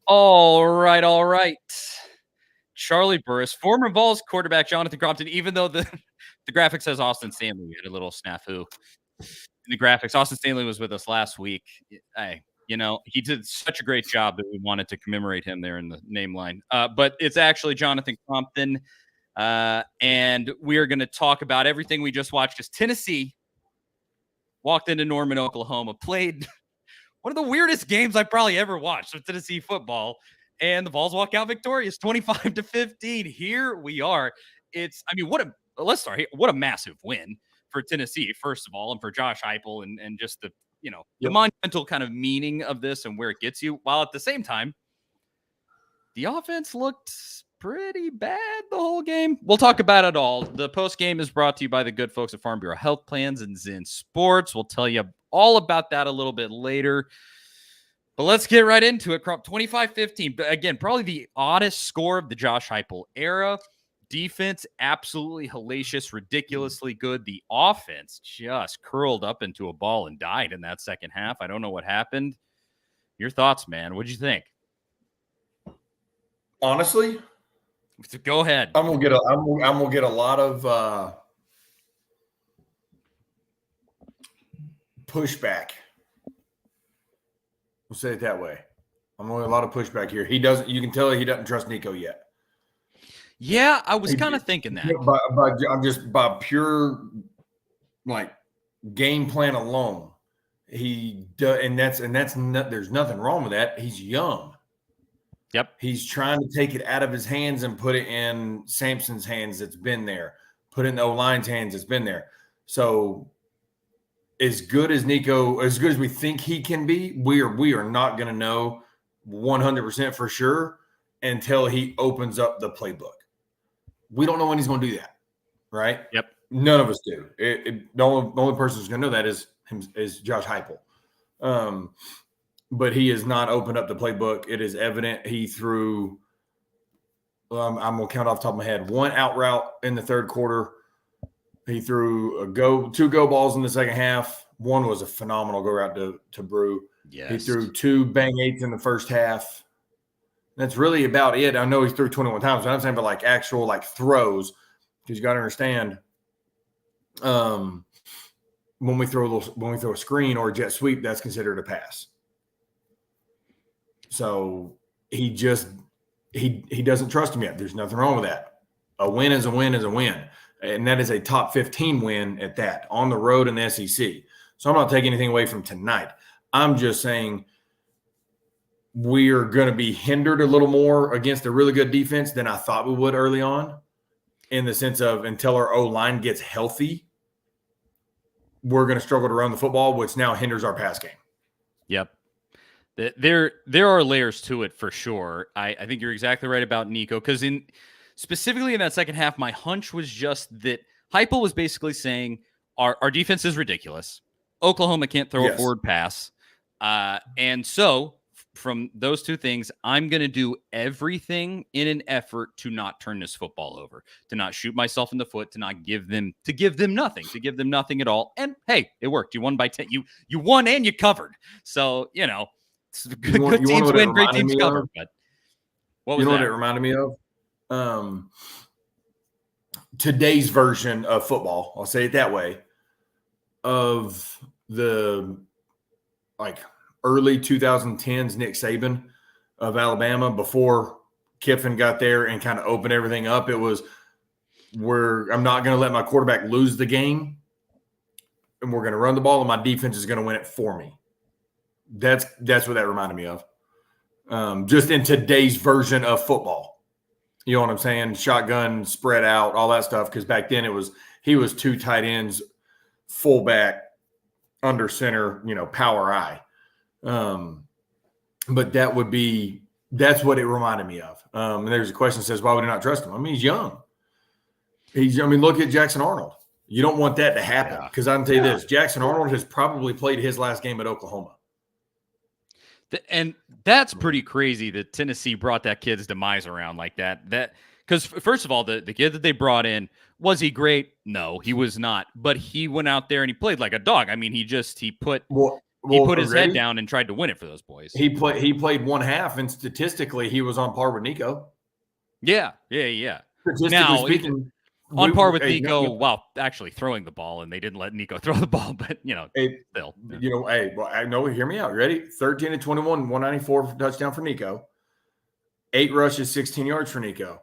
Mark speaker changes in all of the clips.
Speaker 1: All right, all right. Charlie Burris, former Vols quarterback Jonathan Crompton, even though the graphic says Austin Stanley, we had a little snafu in the graphics. Austin Stanley was with us last week. He did such a great job that we wanted to commemorate him there in the name line. But it's actually Jonathan Crompton. And we are going to talk about everything we just watched as Tennessee walked into Norman, Oklahoma, played one of the weirdest games I've probably ever watched of Tennessee football. And the Vols walk out victorious 25-15. Here we are. Let's start here. What a massive win for Tennessee, first of all, and for Josh Heupel and just the monumental kind of meaning of this and where it gets you, while at the same time, the offense looked pretty bad the whole game. We'll talk about it all. The post game is brought to you by the good folks at Farm Bureau Health Plans and Zen Sports. We'll tell you all about that a little bit later. But let's get right into it. 25-15. But again, probably the oddest score of the Josh Heupel era. Defense, absolutely hellacious, ridiculously good. The offense just curled up into a ball and died in that second half. I don't know what happened. Your thoughts, man. What'd you think?
Speaker 2: Honestly,
Speaker 1: go ahead.
Speaker 2: I'm gonna get a lot of pushback. We'll say it that way. I'm going to get a lot of pushback here. You can tell he doesn't trust Nico yet.
Speaker 1: Yeah, I was kind of thinking that.
Speaker 2: I'm just by pure game plan alone. There's nothing wrong with that. He's young.
Speaker 1: Yep.
Speaker 2: He's trying to take it out of his hands and put it in Sampson's hands. That's been there. Put it in the O-line's hands. It's been there. So as good as Nico, as good as we think he can be, we are not going to know 100% for sure until he opens up the playbook. We don't know when he's going to do that, right?
Speaker 1: Yep.
Speaker 2: None of us do. The only person who's going to know that is Josh Heupel. But he has not opened up the playbook. It is evident he threw, I'm going to count off the top of my head, one out route in the third quarter. He threw two go balls in the second half. One was a phenomenal go route to Brew.
Speaker 1: Yes.
Speaker 2: He threw two bang eights in the first half. That's really about it. I know he threw 21 times, but I'm saying about actual throws, because you got to understand when we throw a screen or a jet sweep, that's considered a pass. So he doesn't trust him yet. There's nothing wrong with that. A win is a win is a win. And that is a top 15 win at that, on the road in the SEC. So I'm not taking anything away from tonight. I'm just saying we're going to be hindered a little more against a really good defense than I thought we would early on, in the sense of until our O-line gets healthy, we're going to struggle to run the football, which now hinders our pass game.
Speaker 1: Yep. There are layers to it for sure. I think you're exactly right about Nico, because specifically in that second half, my hunch was just that Heupel was basically saying our defense is ridiculous. Oklahoma can't throw a forward pass. And so from those two things, I'm going to do everything in an effort to not turn this football over, to not shoot myself in the foot, to not give them nothing at all. And hey, it worked. You won by 10. You won and you covered. So, good teams win, great teams cover. But what was that?
Speaker 2: What it reminded me of? Today's version of football, I'll say it that way, of the early 2010s Nick Saban of Alabama, before Kiffin got there and kind of opened everything up. It was I'm not going to let my quarterback lose the game, and we're going to run the ball, and my defense is going to win it for me. That's what that reminded me of. Just in today's version of football. You know what I'm saying? Shotgun, spread out, all that stuff. Because back then he was two tight ends, fullback, under center, power eye. But that's what it reminded me of. And there's a question that says, why would I not trust him? I mean, he's young. Look at Jackson Arnold. You don't want that to happen, because I can tell you this: Jackson Arnold has probably played his last game at Oklahoma.
Speaker 1: And that's pretty crazy that Tennessee brought that kid's demise around like that. Because first of all, the kid that they brought in, was he great? No, he was not. But he went out there and he played like a dog. I mean, he put He put his head down and tried to win it for those boys.
Speaker 2: He played one half, and statistically, he was on par with Nico.
Speaker 1: Yeah.
Speaker 2: Statistically speaking,
Speaker 1: on par with Nico while actually throwing the ball, and they didn't let Nico throw the ball, but still.
Speaker 2: I know. Hear me out. Ready? 13 to 21, 194 touchdown for Nico. 8 rushes, 16 yards for Nico.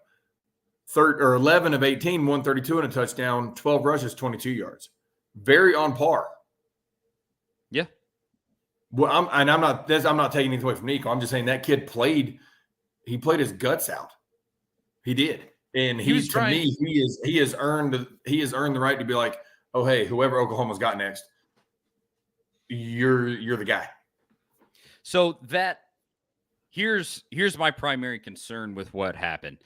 Speaker 2: 11 of 18, 132 and a touchdown. 12 rushes, 22 yards. Very on par.
Speaker 1: Yeah.
Speaker 2: Well, I'm not taking anything away from Nico. I'm just saying that kid played his guts out. He did. And he has earned the right to be like, oh, hey, whoever Oklahoma's got next, you're the guy.
Speaker 1: So here's my primary concern with what happened.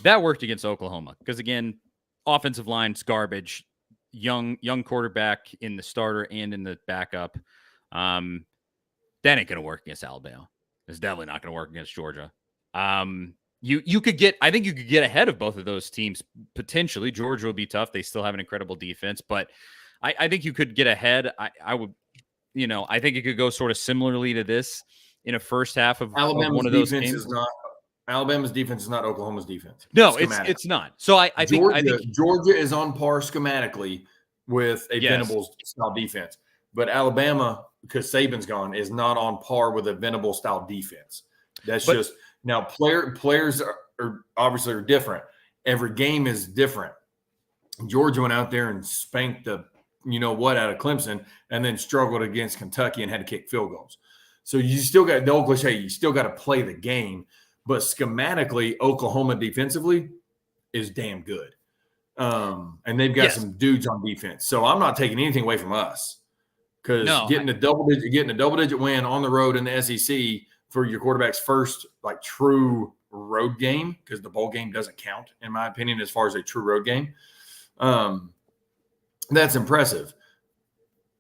Speaker 1: That worked against Oklahoma because, again, offensive line's garbage, young quarterback in the starter and in the backup. That ain't gonna work against Alabama. It's definitely not gonna work against Georgia. You could get ahead of both of those teams potentially. Georgia will be tough. They still have an incredible defense, but I think you could get ahead. I would, I think it could go sort of similarly to this in a first half of one of those games.
Speaker 2: Alabama's defense is not Oklahoma's defense.
Speaker 1: No, it's not. So I think
Speaker 2: Georgia is on par schematically with a Venables style defense, but Alabama, because Saban's gone, is not on par with a Venable style defense. Now players are obviously different. Every game is different. Georgia went out there and spanked the out of Clemson, and then struggled against Kentucky and had to kick field goals. So you still got the old cliche, you still got to play the game. But schematically, Oklahoma defensively is damn good. And they've got some dudes on defense. So I'm not taking anything away from us. Because getting a double digit win on the road in the SEC for your quarterback's first true road game, because the bowl game doesn't count, in my opinion, as far as a true road game. That's impressive.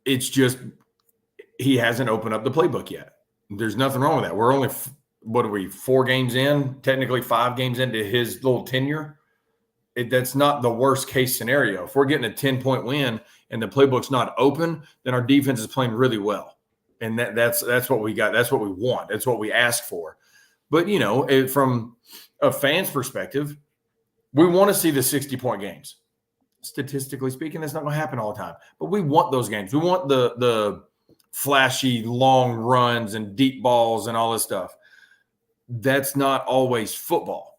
Speaker 2: It's just he hasn't opened up the playbook yet. There's nothing wrong with that. We're only 4 games in, technically 5 games into his little tenure. That's not the worst case scenario. If we're getting a 10-point win and the playbook's not open, then our defense is playing really well. And that's what we got. That's what we want. That's what we ask for. But, from a fan's perspective, we want to see the 60-point games. Statistically speaking, that's not going to happen all the time. But we want those games. We want the flashy long runs and deep balls and all this stuff. That's not always football.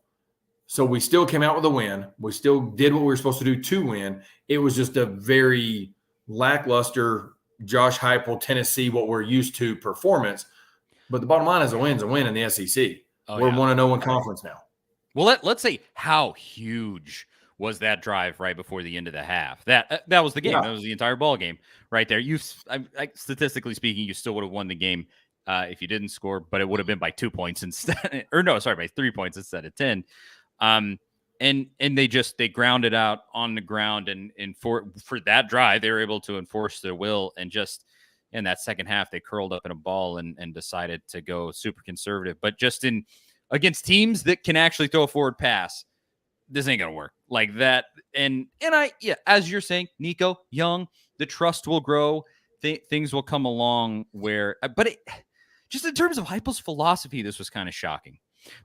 Speaker 2: So we still came out with a win. We still did what we were supposed to do to win. It was just a very lackluster Josh Heupel, Tennessee, what we're used to performance. But the bottom line is a win's a win in the SEC. We're 1-0 in conference now. Well,
Speaker 1: let's say how huge was that drive right before the end of the half. That was the game. That was the entire ball game right there. Statistically speaking, you still would have won the game if you didn't score, but it would have been by 2 points instead, by 3 points instead of 10. And they ground it out on the ground, and for that drive, they were able to enforce their will, and just in that second half, they curled up in a ball and decided to go super conservative. But just against teams that can actually throw a forward pass, this ain't gonna work like that. And as you're saying, Nico, young, the trust will grow, things will come along just in terms of Heupel's philosophy, this was kind of shocking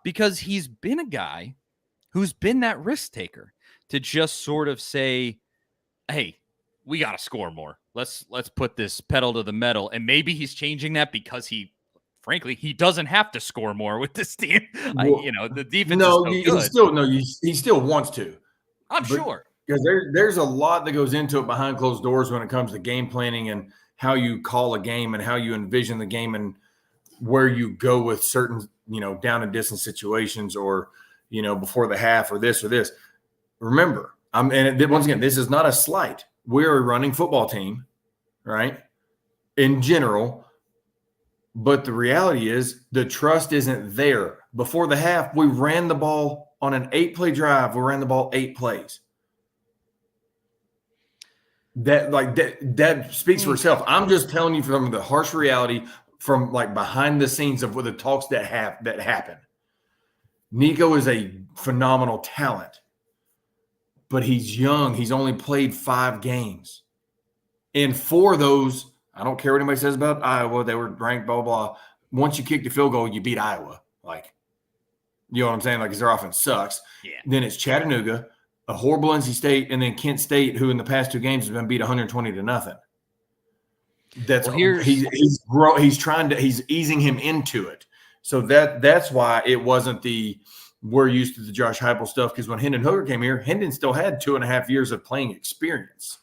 Speaker 1: because he's been a guy who's been that risk taker to just sort of say, hey, we got to score more. Let's put this pedal to the metal. And maybe he's changing that because he doesn't have to score more with this team. The defense is so good.
Speaker 2: He still wants to.
Speaker 1: I'm sure.
Speaker 2: Because there's a lot that goes into it behind closed doors when it comes to game planning and how you call a game and how you envision the game and where you go with certain, down and distance situations or, before the half or this or this. Remember, once again, this is not a slight. We're a running football team, right? In general. But the reality is the trust isn't there. Before the half, we ran the ball on an 8-play drive. We ran the ball 8 plays. That speaks for itself. I'm just telling you from the harsh reality, from behind the scenes of what the talks that happen. Nico is a phenomenal talent, but he's young. He's only played 5 games. And 4 of those, I don't care what anybody says about Iowa. They were ranked, blah, blah, blah. Once you kick the field goal, you beat Iowa. Like, you know what I'm saying? Like, because their offense sucks.
Speaker 1: Yeah.
Speaker 2: Then it's Chattanooga, a horrible NC State, and then Kent State, who in the past 2 games has been beat 120-0. That's he's easing him into it. So that's why it wasn't we're used to the Josh Heupel stuff, because when Hendon Hooker came here, Hendon still had 2.5 years of playing experience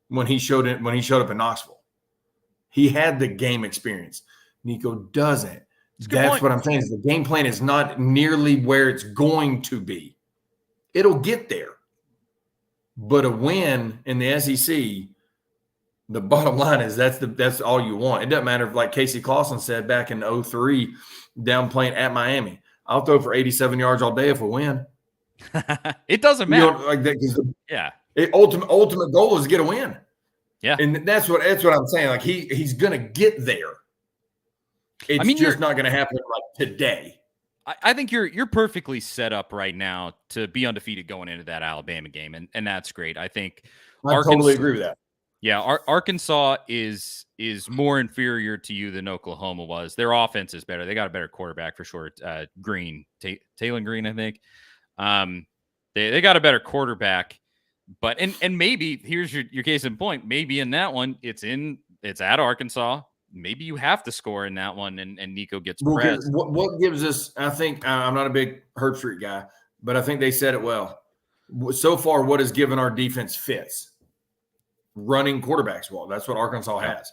Speaker 2: when he showed up in Knoxville. He had the game experience. Nico doesn't. That's what I'm saying. Is the game plan is not nearly where it's going to be. It'll get there. But a win in the SEC, the bottom line is that's all you want. It doesn't matter if, like Casey Clausen said back in 2003, down playing at Miami, I'll throw for 87 yards all day if we win.
Speaker 1: It doesn't matter.
Speaker 2: Like that,
Speaker 1: yeah.
Speaker 2: Ultimate goal is to get a win.
Speaker 1: Yeah.
Speaker 2: And that's what I'm saying. Like he's gonna get there. It's just not gonna happen like today.
Speaker 1: I think you're perfectly set up right now to be undefeated going into that Alabama game, and that's great. I think
Speaker 2: I totally agree with that.
Speaker 1: Yeah, Arkansas is more inferior to you than Oklahoma was. Their offense is better. They got a better quarterback for sure. Green, Taylor Green, I think. They got a better quarterback, but and maybe here's your case in point. Maybe in that one, it's at Arkansas. Maybe you have to score in that one, and Nico gets pressed.
Speaker 2: What gives us? I think I'm not a big Herb Street guy, but I think they said it well. So far, what has given our defense fits? Running quarterbacks well. That's what Arkansas has.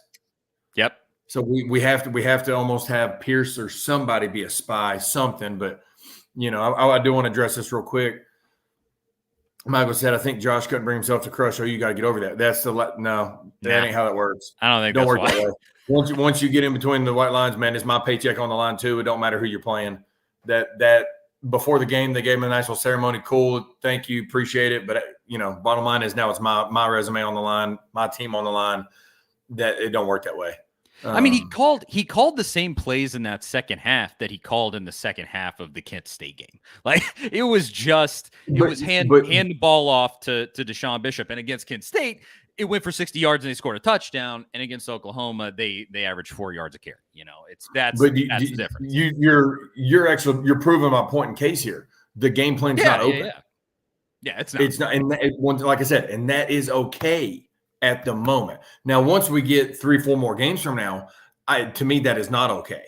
Speaker 1: Yep.
Speaker 2: So we have to almost have Pierce or somebody be a spy, something. But I do want to address this real quick. Michael said, I think Josh couldn't bring himself to crush. Oh, you got to get over that. That ain't how that works.
Speaker 1: I don't think
Speaker 2: don't
Speaker 1: that's
Speaker 2: work that way. Once you get in between the white lines, man, it's my paycheck on the line too. It don't matter who you're playing. That before the game, they gave him a nice little ceremony. Cool. Thank you. Appreciate it. But, bottom line is now it's my resume on the line, my team on the line. That it don't work that way.
Speaker 1: I mean, he called the same plays in that second half that he called in the second half of the Kent State game. Like it was hand the ball off to Deshaun Bishop, and against Kent State, it went for 60 yards and they scored a touchdown. And against Oklahoma, they averaged 4 yards a carry. That's the difference.
Speaker 2: You're proving my point in case here. The game plan's not open.
Speaker 1: Yeah, it's not.
Speaker 2: It's not, and like I said, and that is okay at the moment. Now, once we get 3-4 more games from now, to me that is not okay.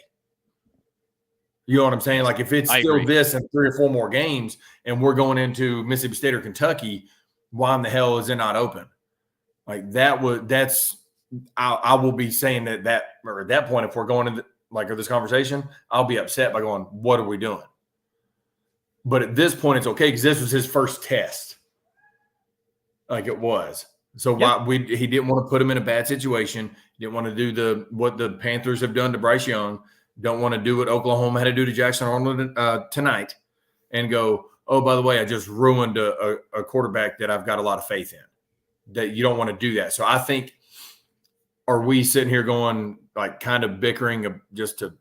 Speaker 2: You know what I'm saying? Like if it's still this and 3 or 4 more games, and we're going into Mississippi State or Kentucky, why in the hell is it not open? Like I will be saying that or at that point, if we're going into this conversation, I'll be upset by going, what are we doing? But at this point, it's okay because this was his first test. Like it was. So he didn't want to put him in a bad situation. Didn't want to do what the Panthers have done to Bryce Young. Don't want to do what Oklahoma had to do to Jackson Arnold tonight and go, oh, by the way, I just ruined a quarterback that I've got a lot of faith in. That you don't want to do that. So I think, are we sitting here going like kind of bickering just to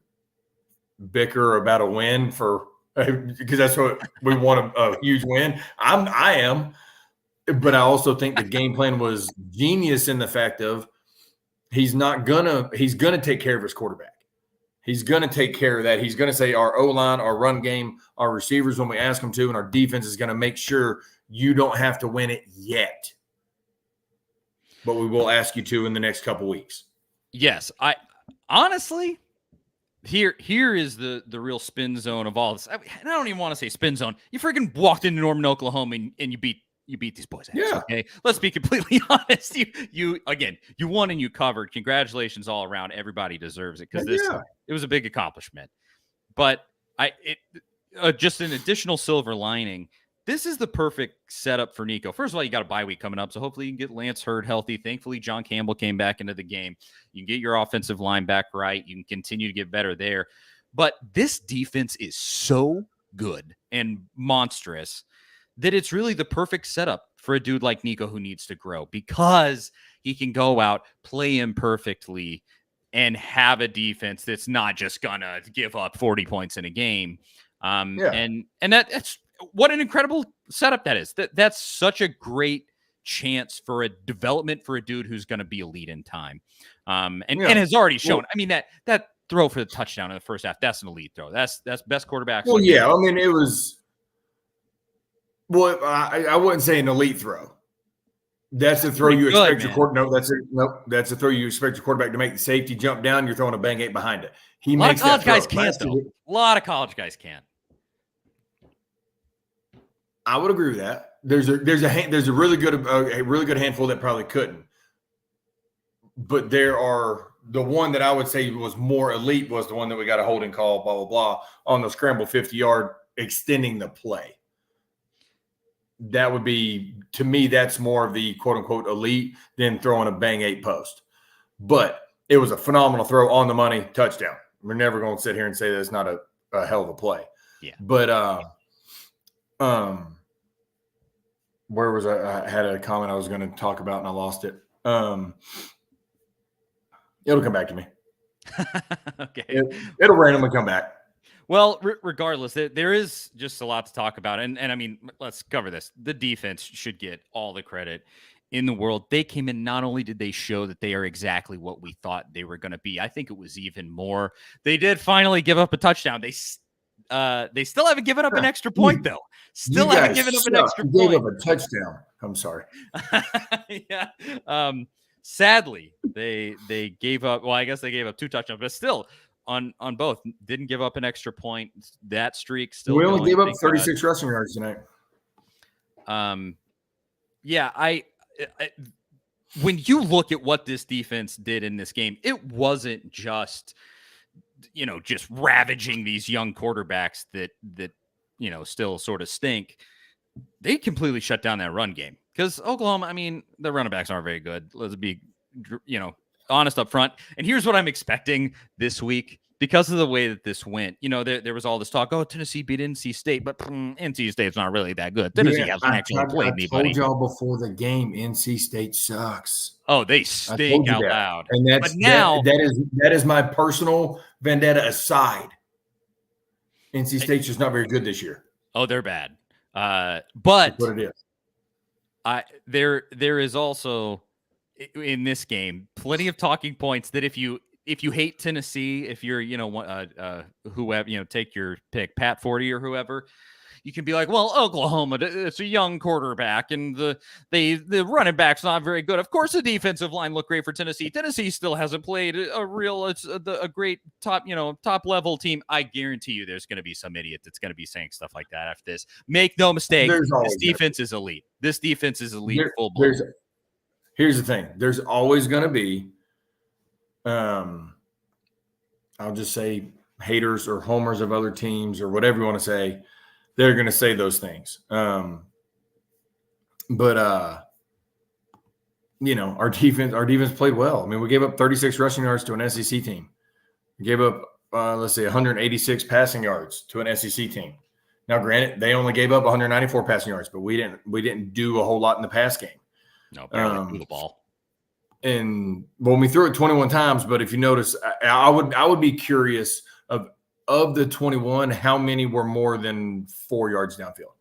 Speaker 2: bicker about a win because that's what we want, a huge win. I am, but I also think the game plan was genius in the fact of he's gonna take care of his quarterback. He's gonna take care of that. He's gonna say our O-line, our run game, our receivers when we ask them to, and our defense is gonna make sure you don't have to win it yet. But we will ask you to in the next couple weeks.
Speaker 1: Yes, I honestly. Here is the real spin zone of all this. I don't even want to say spin zone. You freaking walked into Norman, Oklahoma, and you beat these boys' ass.
Speaker 2: Yeah.
Speaker 1: Okay, let's be completely honest. You won and you covered. Congratulations all around. Everybody deserves it because it was a big accomplishment. But just an additional silver lining. This is the perfect setup for Nico. First of all, you got a bye week coming up, so hopefully you can get Lance Hurd healthy. Thankfully, John Campbell came back into the game. You can get your offensive line back right. You can continue to get better there. But this defense is so good and monstrous that it's really the perfect setup for a dude like Nico who needs to grow because he can go out, play imperfectly, and have a defense that's not just going to give up 40 points in a game. And that's what an incredible setup that is. That's such a great chance for a development for a dude who's going to be elite in time. And has already shown. I mean, that throw for the touchdown in the first half, that's an elite throw. That's best quarterback.
Speaker 2: Well, yeah. I mean, it was. Well, I wouldn't say an elite throw. That's the throw you expect your quarterback. That's the throw you expect your quarterback to make the safety jump down. You're throwing a bang 8 behind it. He makes that throw.
Speaker 1: A lot of college guys can't, though. A lot of college guys can't.
Speaker 2: I would agree with that. There's a really good handful that probably couldn't. But there are the one that I would say was more elite was the one that we got a holding call, blah blah blah, on the scramble 50-yard extending the play. That would be, to me, that's more of the quote unquote elite than throwing a bang 8 post. But it was a phenomenal throw on the money, touchdown. We're never going to sit here and say that's not a hell of a play.
Speaker 1: Yeah.
Speaker 2: But where was I had a comment I was going to talk about and I lost it. It'll come back to me.
Speaker 1: Okay.
Speaker 2: It'll randomly come back.
Speaker 1: Well, regardless, there is just a lot to talk about. And I mean, let's cover this. The defense should get all the credit in the world. They came in, not only did they show that they are exactly what we thought they were going to be, I think it was even more. They did finally give up a touchdown. They still haven't given up an extra point, though. Still haven't given up an extra point.
Speaker 2: Gave up a touchdown. I'm sorry.
Speaker 1: Yeah. Sadly, they gave up. Well, I guess they gave up 2 touchdowns, but still on both didn't give up an extra point. That streak still.
Speaker 2: We only gave up 36 rushing yards tonight.
Speaker 1: Yeah. I when you look at what this defense did in this game, it wasn't just ravaging these young quarterbacks that still sort of stink. They completely shut down that run game because Oklahoma, I mean, the running backs aren't very good. Let's be, honest up front. And here's what I'm expecting this week because of the way that this went. There was all this talk, Tennessee beat NC State, but NC State's not really that good. Tennessee hasn't actually played anybody.
Speaker 2: I told y'all before the game, NC State sucks.
Speaker 1: Oh, they stink out loud.
Speaker 2: And that is my personal vendetta aside. NC State's just not very good this year.
Speaker 1: Oh, they're bad. But
Speaker 2: that's what it is.
Speaker 1: There is also in this game plenty of talking points that if you hate Tennessee, if you're whoever take your pick, Pat 40 or whoever, you can be like, well, Oklahoma, it's a young quarterback, and the running back's not very good. Of course, the defensive line looked great for Tennessee. Tennessee still hasn't played a great top level team. I guarantee you, there's going to be some idiot that's going to be saying stuff like that after this. Make no mistake, this defense is elite. This defense is elite. Full blown.
Speaker 2: Here's the thing: there's always going to be, I'll just say, haters or homers of other teams or whatever you want to say. They're going to say those things. But our defense played well. I mean, we gave up 36 rushing yards to an SEC team. We gave up, 186 passing yards to an SEC team. Now, granted, they only gave up 194 passing yards, but we didn't do a whole lot in the pass game.
Speaker 1: No, barely threw the ball.
Speaker 2: And when we threw it 21 times, but if you notice, I would be curious of the 21, how many were more than 4 yards downfield?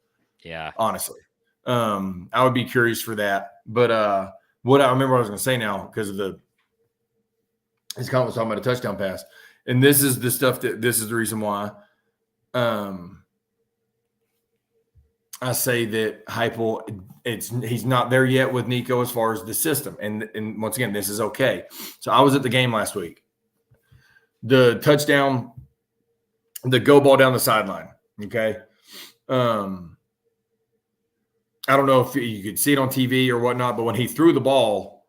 Speaker 1: Yeah.
Speaker 2: Honestly. I would be curious for that. But what I remember I was going to say now, because of his comment was talking about a touchdown pass. And this is the reason why I say that Heupel, he's not there yet with Nico as far as the system. And once again, this is okay. So I was at the game last week. The touchdown, the go ball down the sideline, okay? I don't know if you could see it on TV or whatnot, but when he threw the ball,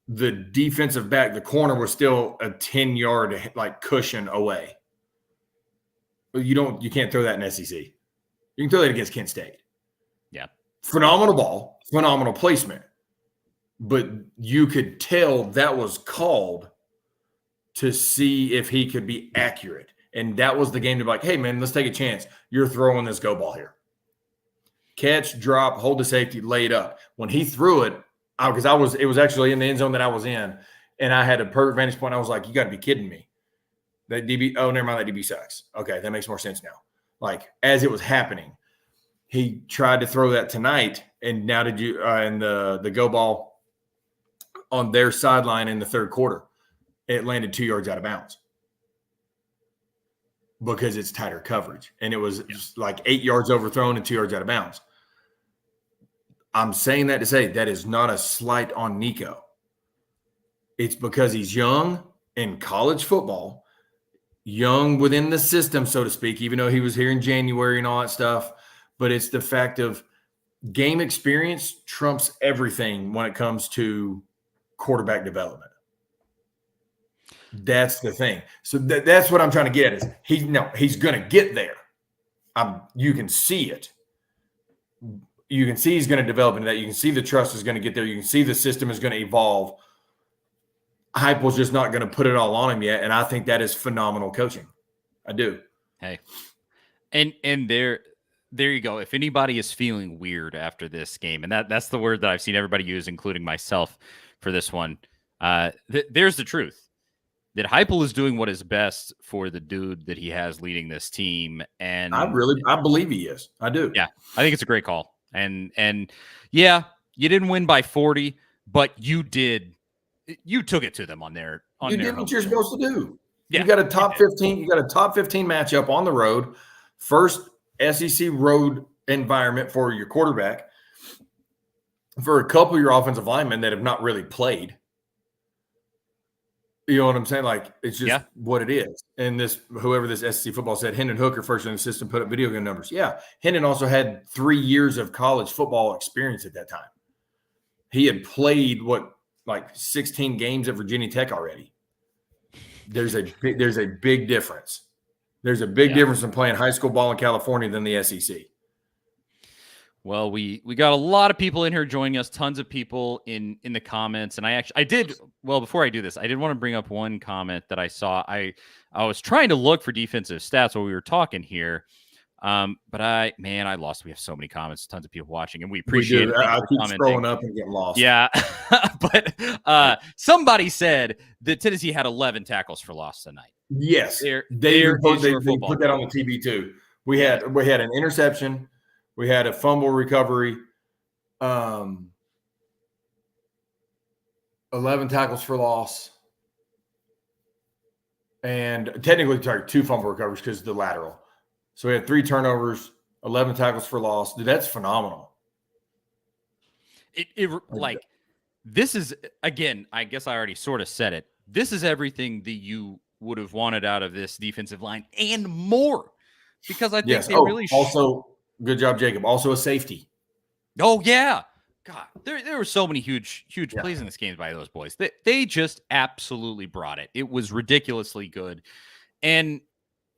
Speaker 2: the defensive back, the corner was still a 10-yard cushion away. You can't throw that in SEC. You can throw that against Kent State.
Speaker 1: Yeah.
Speaker 2: Phenomenal ball, phenomenal placement. But you could tell that was called to see if he could be accurate. And that was the game to be like, hey, man, let's take a chance. You're throwing this go ball here. Catch, drop, hold the safety, lay it up. When he threw it, because it was actually in the end zone that I was in, and I had a perfect vantage point. I was like, you got to be kidding me. That DB, oh, never mind, that DB sucks. Okay, that makes more sense now. As it was happening. he tried to throw that tonight, and now did you and the go ball on their sideline in the third quarter, it landed 2 yards out of bounds because it's tighter coverage, and it was just like 8 yards overthrown and 2 yards out of bounds. I'm saying that to say that is not a slight on Nico. It's because he's young in college football, young within the system, so to speak, even though he was here in January and all that stuff. But it's the fact of game experience trumps everything when it comes to quarterback development. That's the thing. So that's what I'm trying to get is he's going to get there. You can see it. You can see he's going to develop into that. You can see the trust is going to get there. You can see the system is going to evolve. Heupel's just not going to put it all on him yet, and I think that is phenomenal coaching. I do.
Speaker 1: Hey, and there you go. If anybody is feeling weird after this game, and that's the word that I've seen everybody use, including myself, for this one, there's the truth. That Heupel is doing what is best for the dude that he has leading this team, and
Speaker 2: I believe he is. I do.
Speaker 1: Yeah, I think it's a great call. And yeah, you didn't win by 40, but you did. You took it to them on their.
Speaker 2: You did what you're supposed to do.
Speaker 1: Yeah,
Speaker 2: you got a top 15. You got a top 15 matchup on the road. First SEC road environment for your quarterback. For a couple of your offensive linemen that have not really played. You know what I'm saying? Like, it's just what it is. And whoever this SEC football said, Hendon Hooker, first in the system, put up video game numbers. Yeah. Hendon also had 3 years of college football experience at that time. He had played, 16 games at Virginia Tech already. There's a big difference. There's a big difference in playing high school ball in California than the SEC.
Speaker 1: Well, we got a lot of people in here joining us, tons of people in the comments. And before I do this, I did want to bring up one comment that I saw. I was trying to look for defensive stats while we were talking here. But I lost. We have so many comments, tons of people watching, and we appreciate it.
Speaker 2: I keep scrolling up and getting lost.
Speaker 1: Yeah. But somebody said that Tennessee had 11 tackles for loss tonight.
Speaker 2: Yes. They put that on the TV too. We had an interception. We had a fumble recovery, 11 tackles for loss, and technically 2 fumble recoveries because of the lateral. So we had 3 turnovers, 11 tackles for loss. Dude, that's phenomenal.
Speaker 1: This is, again, I guess I already sort of said it. This is everything that you would have wanted out of this defensive line and more, because I think they really
Speaker 2: also. Good job, Jacob. Also a safety.
Speaker 1: Oh, yeah. God, there were so many huge plays in this game by those boys. They just absolutely brought it. It was ridiculously good. And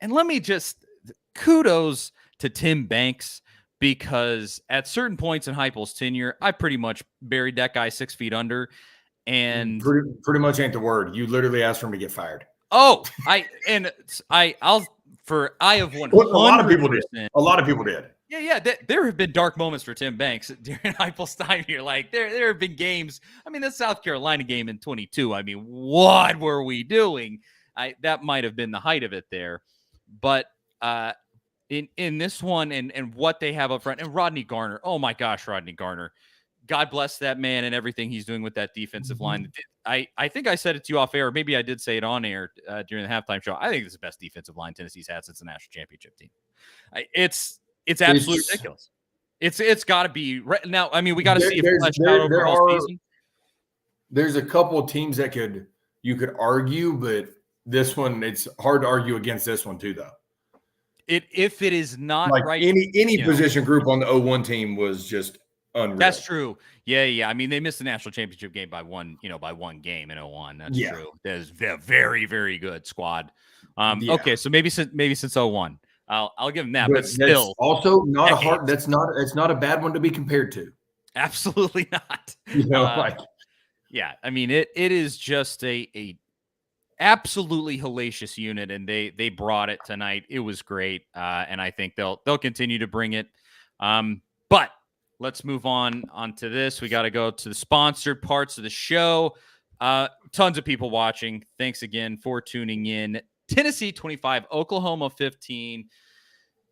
Speaker 1: let me just kudos to Tim Banks, because at certain points in Heupel's tenure, I pretty much buried that guy 6 feet under. And
Speaker 2: pretty much ain't the word. You literally asked for him to get fired.
Speaker 1: Oh, I have 100%.
Speaker 2: A lot of people did.
Speaker 1: Yeah. There have been dark moments for Tim Banks during Heupel's time here. Like there have been games. I mean, the South Carolina game in 22. I mean, what were we doing? That might have been the height of it there. But in this one and what they have up front, and Rodney Garner. Oh my gosh, Rodney Garner. God bless that man and everything he's doing with that defensive line. I think I said it to you off air. Maybe I did say it on air during the halftime show. I think it's the best defensive line Tennessee's had since the national championship team. It's absolutely ridiculous. It's got to be right now. I mean, we got to see if fleshed out over all season.
Speaker 2: There's a couple of teams that you could argue, but this one, it's hard to argue against this one too, though.
Speaker 1: If it is not
Speaker 2: like
Speaker 1: right,
Speaker 2: any position group on the 0-1 team was just unreal.
Speaker 1: That's true. Yeah. I mean, they missed the national championship game by one game in 0-1. That's true. That's a very, very good squad. Okay, so maybe since 0-1. I'll give them that, but still,
Speaker 2: also not a hard. It's not a bad one to be compared to.
Speaker 1: Absolutely not. Yeah. I mean, it is just a absolutely hellacious unit, and they brought it tonight. It was great, and I think they'll continue to bring it. But let's move on to this. We got to go to the sponsored parts of the show. Tons of people watching. Thanks again for tuning in. Tennessee 25, Oklahoma 15.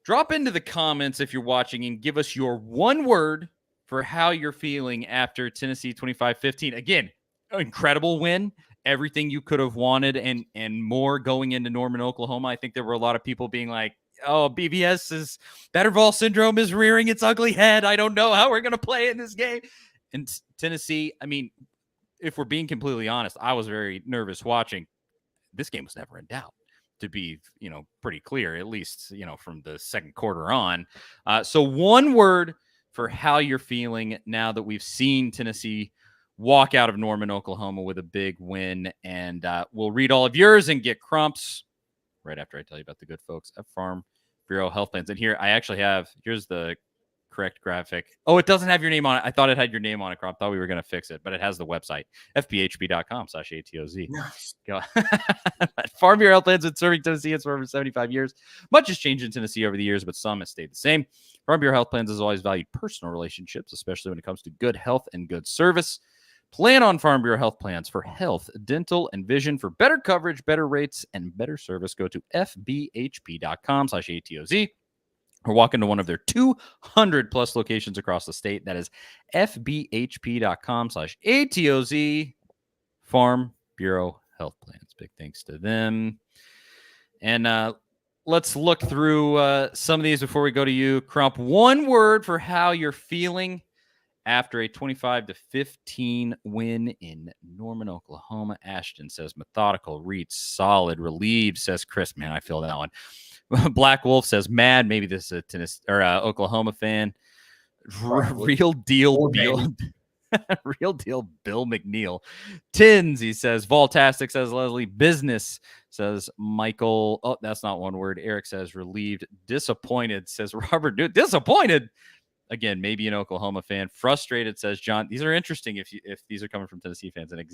Speaker 1: Drop into the comments if you're watching and give us your one word for how you're feeling after Tennessee 25-15. Again, incredible win. Everything you could have wanted and more going into Norman, Oklahoma. I think there were a lot of people being like, oh, BBS is better Vol syndrome is rearing its ugly head. I don't know how we're going to play in this game. And Tennessee, I mean, if we're being completely honest, I was very nervous watching. This game was never in doubt, to be, pretty clear, at least, from the second quarter on. So one word for how you're feeling now that we've seen Tennessee walk out of Norman, Oklahoma with a big win. And we'll read all of yours and get Crumps right after I tell you about the good folks at Farm Bureau Health Plans. And here I actually here's the correct graphic. Oh, it doesn't have your name on it. I thought it had your name on it, Crump. Thought we were going to fix it, but it has the website, fbhp.com/ATOZ.
Speaker 2: Nice.
Speaker 1: Go. Farm Bureau Health Plans been serving Tennessee for over 75 years. Much has changed in Tennessee over the years, but some has stayed the same. Farm Bureau Health Plans has always valued personal relationships, especially when it comes to good health and good service. Plan on Farm Bureau Health Plans for health, dental, and vision. For better coverage, better rates, and better service, go to fbhp.com/ATOZ or walk into one of their 200 plus locations across the state. That is fbhp.com/ATOZ. Farm Bureau Health Plans. Big thanks to them. And let's look through some of these before we go to you, Crump. One word for how you're feeling after a 25-15 win in Norman, Oklahoma. Ashton says methodical, reads solid, relieved, says Chris. Man, I feel that one. Black Wolf says mad. Maybe this is a Tennessee or Oklahoma fan. Real deal, Bill. Real deal, Bill McNeil. Tins, he says. Voltastic, says Leslie. Business, says Michael. Oh, that's not one word. Eric says relieved. Disappointed, says Robert. Dude, disappointed. Again, maybe an Oklahoma fan. Frustrated, says John. These are interesting if these are coming from Tennessee fans. And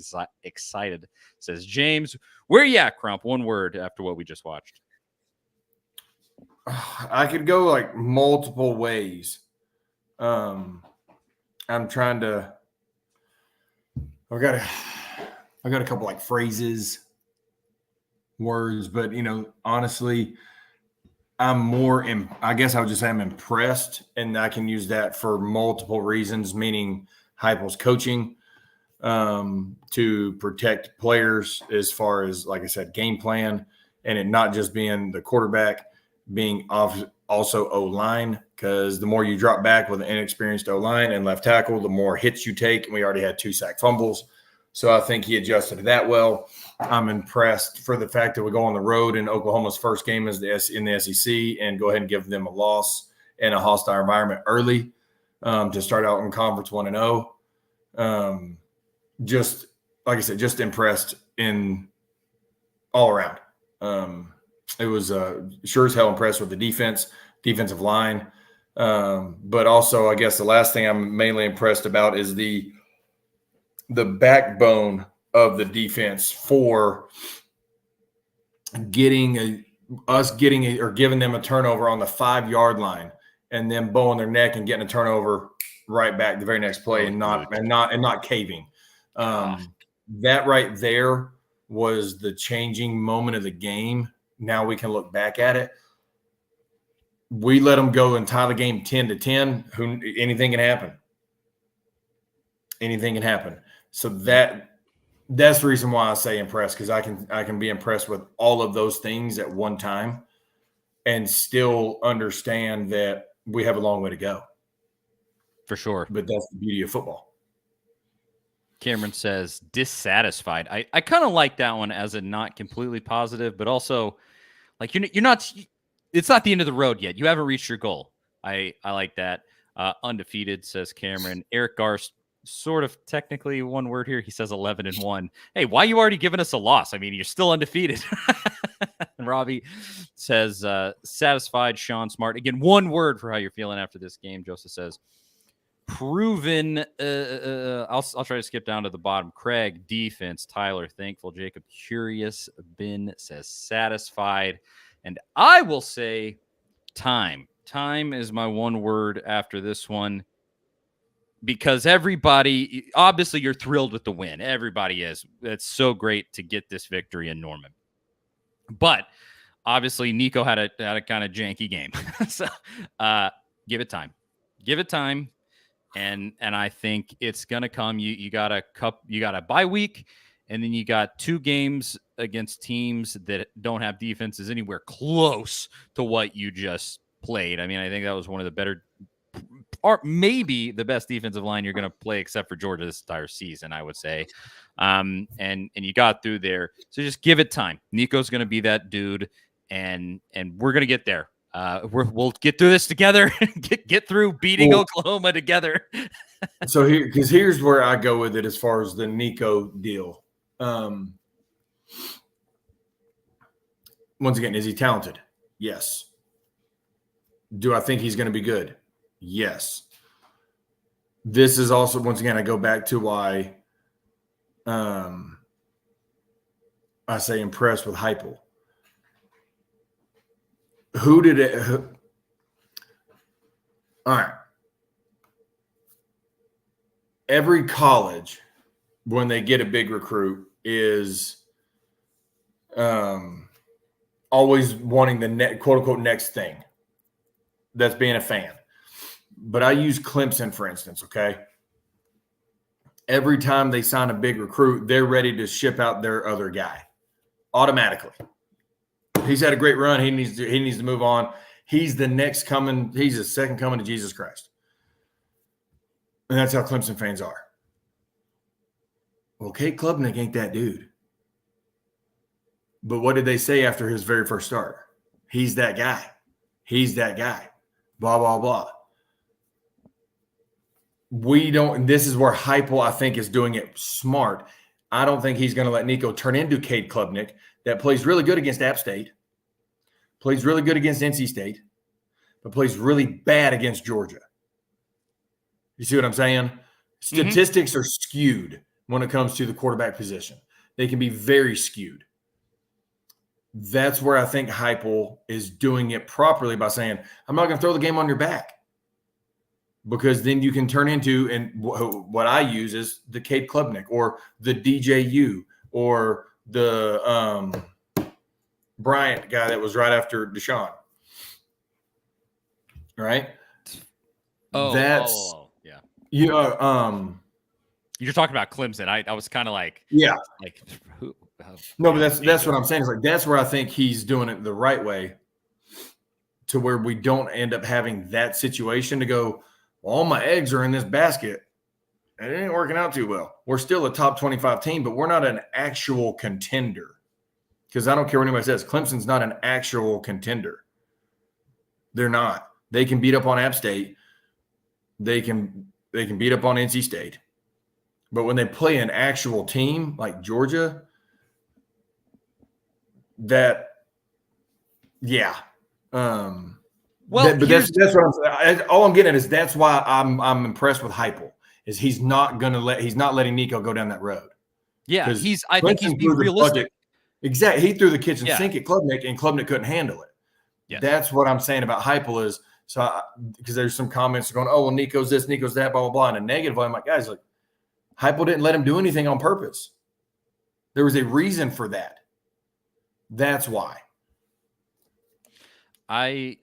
Speaker 1: excited, says James. Where you at, Crump? One word after what we just watched.
Speaker 2: I could go like multiple ways. I'm trying to. I've got a couple like phrases, words, but honestly, I'm more. I guess I would just say I'm impressed, and I can use that for multiple reasons. Meaning Heupel's coaching to protect players, as far as, like I said, game plan, and it not just being the quarterback, being also O-line, because the more you drop back with an inexperienced O-line and left tackle, the more hits you take. And we already had 2 sack fumbles. So I think he adjusted to that well. I'm impressed for the fact that we go on the road in Oklahoma's first game in the SEC and go ahead and give them a loss in a hostile environment early to start out in conference 1-0. Just, like I said, just impressed in all around. It was sure as hell impressed with the defensive line. But also, I guess the last thing I'm mainly impressed about is the backbone of the defense for giving them a turnover on the 5-yard line and then bowing their neck and getting a turnover right back the very next play and not caving. That right there was the changing moment of the game. Now we can look back at it. We let them go and tie the game 10-10. Anything can happen. Anything can happen. So that's the reason why I say impressed, because I can be impressed with all of those things at one time and still understand that we have a long way to go.
Speaker 1: For sure.
Speaker 2: But that's the beauty of football.
Speaker 1: Cameron says dissatisfied. I kind of like that one as a not completely positive, but also like you're not. It's not the end of the road yet. You haven't reached your goal. I like that. Undefeated, says Cameron. Eric Garst, sort of technically one word here. He says 11-1. Hey, why are you already giving us a loss? I mean, you're still undefeated. And Robbie says satisfied. Sean Smart. Again, one word for how you're feeling after this game. Joseph says proven. I'll try to skip down to the bottom. Craig, defense. Tyler, thankful. Jacob, curious. Ben says satisfied. And I will say time. Time is my one word after this one, because everybody, obviously you're thrilled with the win. Everybody is. It's so great to get this victory in Norman. But obviously Nico had a kind of janky game. So give it time. Give it time. And I think it's gonna come. You got a bye week, and then you got 2 games against teams that don't have defenses anywhere close to what you just played. I mean, I think that was one of the better, or maybe the best defensive line you're going to play, except for Georgia this entire season, I would say. And you got through there, so just give it time. Nico's going to be that dude, and we're going to get there. We'll get through this together. get through beating Oklahoma together.
Speaker 2: So here's where I go with it as far as the Nico deal. Once again, is he talented? Yes. Do I think he's going to be good? Yes. This is also, once again, I go back to why I say impressed with Heupel. All right. Every college, when they get a big recruit, is always wanting the quote unquote next thing. That's being a fan. But I use Clemson, for instance, okay? Every time they sign a big recruit, they're ready to ship out their other guy automatically. He's had a great run. He needs to move on. He's the next coming. He's the second coming to Jesus Christ. And that's how Clemson fans are. Well, Cade Klubnik ain't that dude. But what did they say after his very first start? He's that guy. He's that guy. Blah, blah, blah. We don't, and this is where Heupel, I think, is doing it smart. I don't think he's going to let Nico turn into Cade Klubnik that plays really good against App State, plays really good against NC State, but plays really bad against Georgia. You see what I'm saying? Statistics are skewed when it comes to the quarterback position. They can be very skewed. That's where I think Heupel is doing it properly by saying, I'm not going to throw the game on your back. Because then you can turn into, and what I use is the Cade Klubnik or the DJU or the Bryant guy that was right after Deshaun. Right? Yeah.
Speaker 1: You're talking about Clemson. I was kind of like,
Speaker 2: yeah,
Speaker 1: like who?
Speaker 2: No, but that's what I'm saying. It's like that's where I think he's doing it the right way, to where we don't end up having that situation to go, all my eggs are in this basket, and it ain't working out too well. We're still a top 25 team, but we're not an actual contender. Because I don't care what anybody says, Clemson's not an actual contender. They're not. They can beat up on App State. They can beat up on NC State. But when they play an actual team like Georgia, that's what I'm saying. All I'm getting at is that's why I'm impressed with Heupel. Is he's not letting Nico go down that road.
Speaker 1: Yeah, I think he's being realistic.
Speaker 2: Exactly. He threw the kitchen sink at Klubnik, and Klubnik couldn't handle it. Yes. That's what I'm saying about Heupel is because there's some comments going, oh, well, Nico's this, Nico's that, blah, blah, blah. And a negative, I'm like, guys, like, Heupel didn't let him do anything on purpose. There was a reason for that. That's why.
Speaker 1: I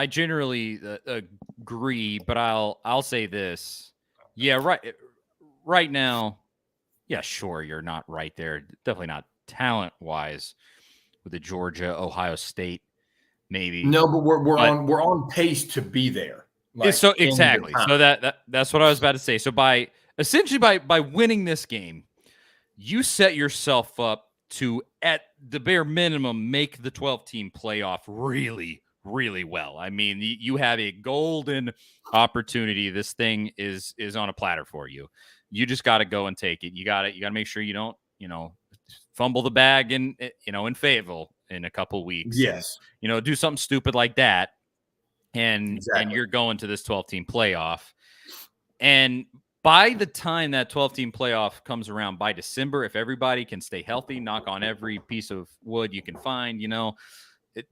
Speaker 1: generally agree, but I'll say this. Yeah, right now, yeah, sure, you're not right there. Definitely not talent-wise with the Georgia, Ohio State, maybe.
Speaker 2: No, but we're on pace to be there.
Speaker 1: Like, so exactly. So that's what I was about to say. So by winning this game, you set yourself up to, at the bare minimum, make the 12-team playoff really, really well. I mean, you have a golden opportunity. This thing is on a platter for you. You just got to go and take it. You got to make sure you don't, fumble the bag in Fayetteville in a couple weeks.
Speaker 2: Yes.
Speaker 1: And, do something stupid like that. And you're going to this 12-team playoff. And by the time that 12-team playoff comes around by December, if everybody can stay healthy, knock on every piece of wood you can find,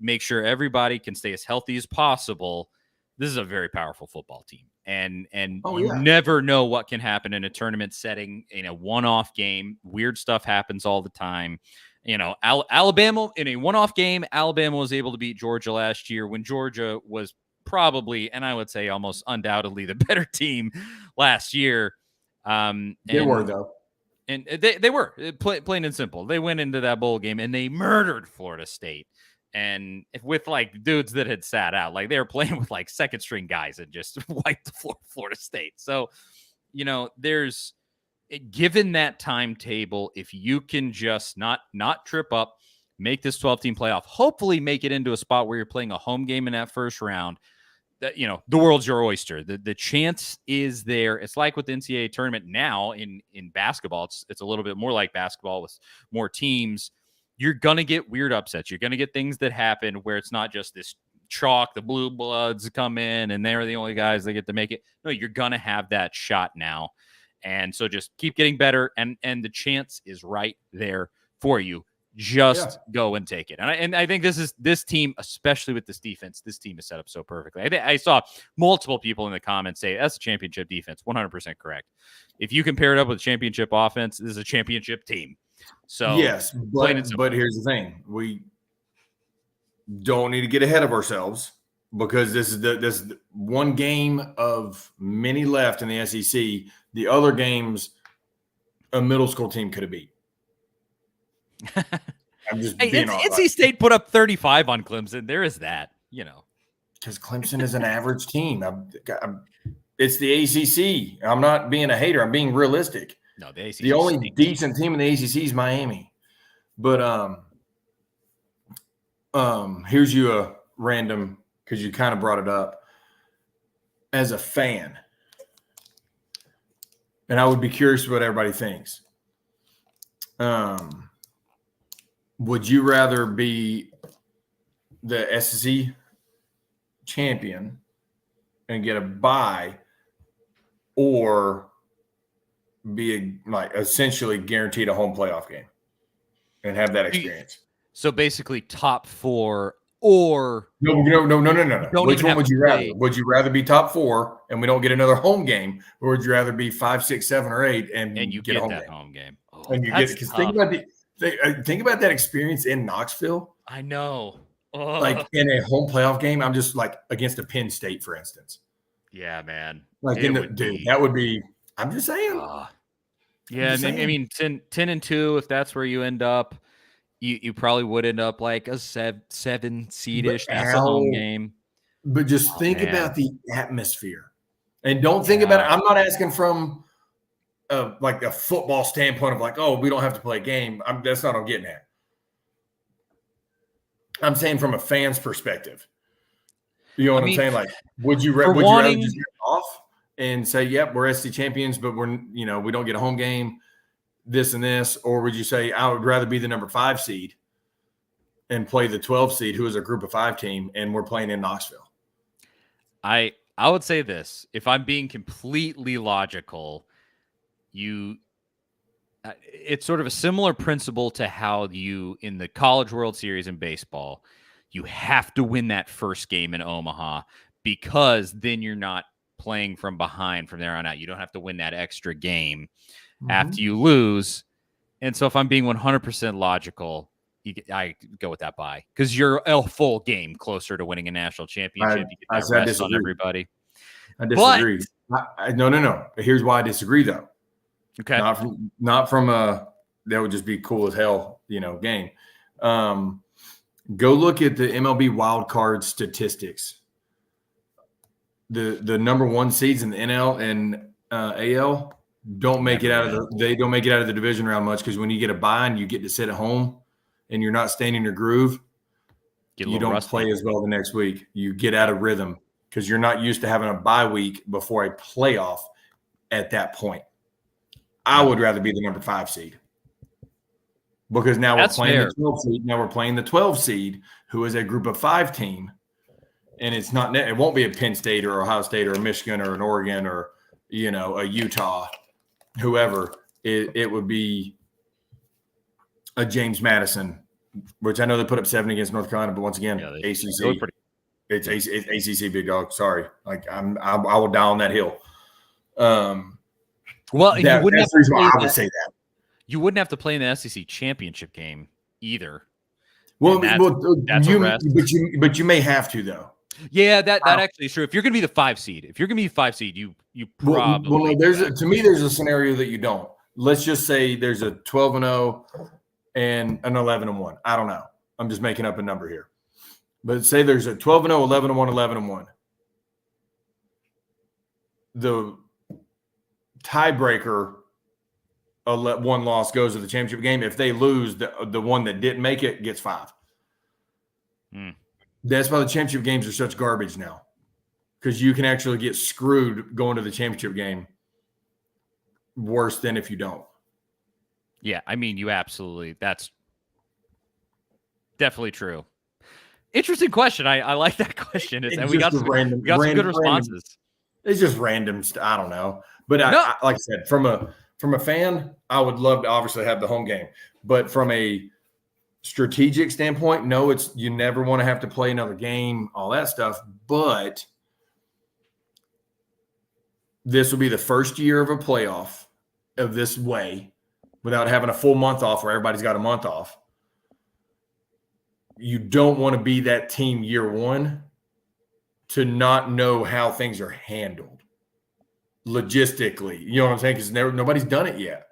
Speaker 1: make sure everybody can stay as healthy as possible. This is a very powerful football team. And you never know what can happen in a tournament setting, in a one-off game. Weird stuff happens all the time. Alabama in a one-off game, Alabama was able to beat Georgia last year when Georgia was probably, and I would say almost undoubtedly, the better team last year.
Speaker 2: They were, though.
Speaker 1: And they were plain and simple. They went into that bowl game and they murdered Florida State. And with like dudes that had sat out, like they were playing with like second string guys and just wiped the floor of Florida State. So, there's given that timetable, if you can just not trip up, make this 12-team playoff, hopefully make it into a spot where you're playing a home game in that first round, that the world's your oyster. The chance is there. It's like with the NCAA tournament now in basketball. It's a little bit more like basketball with more teams. You're gonna get weird upsets. You're gonna get things that happen where it's not just this chalk, the blue bloods come in and they're the only guys that get to make it. No, you're gonna have that shot now. And so just keep getting better, and the chance is right there for you. Just go and take it. And I think this team, especially with this defense, this team is set up so perfectly. I saw multiple people in the comments say that's a championship defense. 100% correct. If you compare it up with a championship offense, this is a championship team. So
Speaker 2: yes, but here's the thing: we don't need to get ahead of ourselves because this is one game of many left in the SEC. The other games, a middle school team could have beat. I'm just being
Speaker 1: NC State put up 35 on Clemson. There is that,
Speaker 2: because Clemson is an average team. It's the ACC. I'm not being a hater. I'm being realistic.
Speaker 1: No, the ACC.
Speaker 2: The only decent team in the ACC is Miami. But here's you a random, because you kind of brought it up. As a fan, and I would be curious what everybody thinks. Would you rather be the SEC champion and get a bye, or be essentially guaranteed a home playoff game and have that experience?
Speaker 1: So basically, top four, or
Speaker 2: no. Which one would you rather? Would you rather be top four and we don't get another home game, or would you rather be 5, 6, 7, or 8 and
Speaker 1: you
Speaker 2: get a
Speaker 1: home game?
Speaker 2: Oh, and you get it, because think about that experience in Knoxville.
Speaker 1: I know.
Speaker 2: Like in a home playoff game, I'm just like against a Penn State, for instance.
Speaker 1: Yeah, man.
Speaker 2: Like that would be. I'm just saying.
Speaker 1: Yeah, I mean 10-2. If that's where you end up, you probably would end up like a 7 seed-ish. That's a home game.
Speaker 2: But just think about the atmosphere, and don't think about it. I'm not asking from like a football standpoint of like, oh, we don't have to play a game. That's not what I'm getting at. I'm saying from a fan's perspective. You know what I'm saying? Like, would you rather just get off and say, yep, we're SC champions, but we don't get a home game, this and this? Or would you say, I would rather be the number 5 seed and play the 12 seed, who is a group of 5 team, and we're playing in Knoxville?
Speaker 1: I would say this. If I'm being completely logical, it's sort of a similar principle to how in the College World Series in baseball, you have to win that first game in Omaha, because then you're not playing from behind from there on out. You don't have to win that extra game after you lose. And so if I'm being 100% logical, I go with that bye, because you're a full game closer to winning a national championship. You get that rest on everybody.
Speaker 2: I disagree. No. Here's why I disagree, though.
Speaker 1: Okay.
Speaker 2: Not from a that would just be cool as hell, game. Go look at the MLB wild card statistics. The number 1 seeds in the NL and AL don't make it out of the division round much, because when you get a bye and you get to sit at home and you're not staying in your groove, you don't play as well the next week. You get out of rhythm because you're not used to having a bye week before a playoff at that point. I would rather be the number 5 seed, because now we're playing the 12 seed. Now we're playing the 12 seed, who is a group of 5 team, and it won't be a Penn State or Ohio State or a Michigan or an Oregon or a Utah, whoever. It would be a James Madison, which I know they put up 7 against North Carolina, but once again, ACC. It's ACC, big dog. Sorry, like I will die on that hill.
Speaker 1: Well,
Speaker 2: that's the reason why I would say that.
Speaker 1: You wouldn't have to play in the SEC championship game either.
Speaker 2: Well,
Speaker 1: that's a rest.
Speaker 2: but you may have to though.
Speaker 1: Yeah, that actually is true. If you're going to be the 5 seed, you probably
Speaker 2: to me there's a scenario that you don't. Let's just say there's a 12-0 and an 11-1. I don't know. I'm just making up a number here. But say there's a 12-0, 11-1, 11-1. The tiebreaker, one loss goes to the championship game. If they lose, the one that didn't make it gets 5. That's why the championship games are such garbage now, because you can actually get screwed going to the championship game worse than if you don't.
Speaker 1: Yeah, I mean, that's definitely true. Interesting question. I like that question. We got some good responses.
Speaker 2: It's just random. I don't know. But I, like I said, from a fan, I would love to obviously have the home game. But from a strategic standpoint, no, you never want to have to play another game, all that stuff. But this will be the first year of a playoff of this way without having a full month off where everybody's got a month off. You don't want to be that team year one to not know how things are handled logistically. You know what I'm saying? Because nobody's done it yet.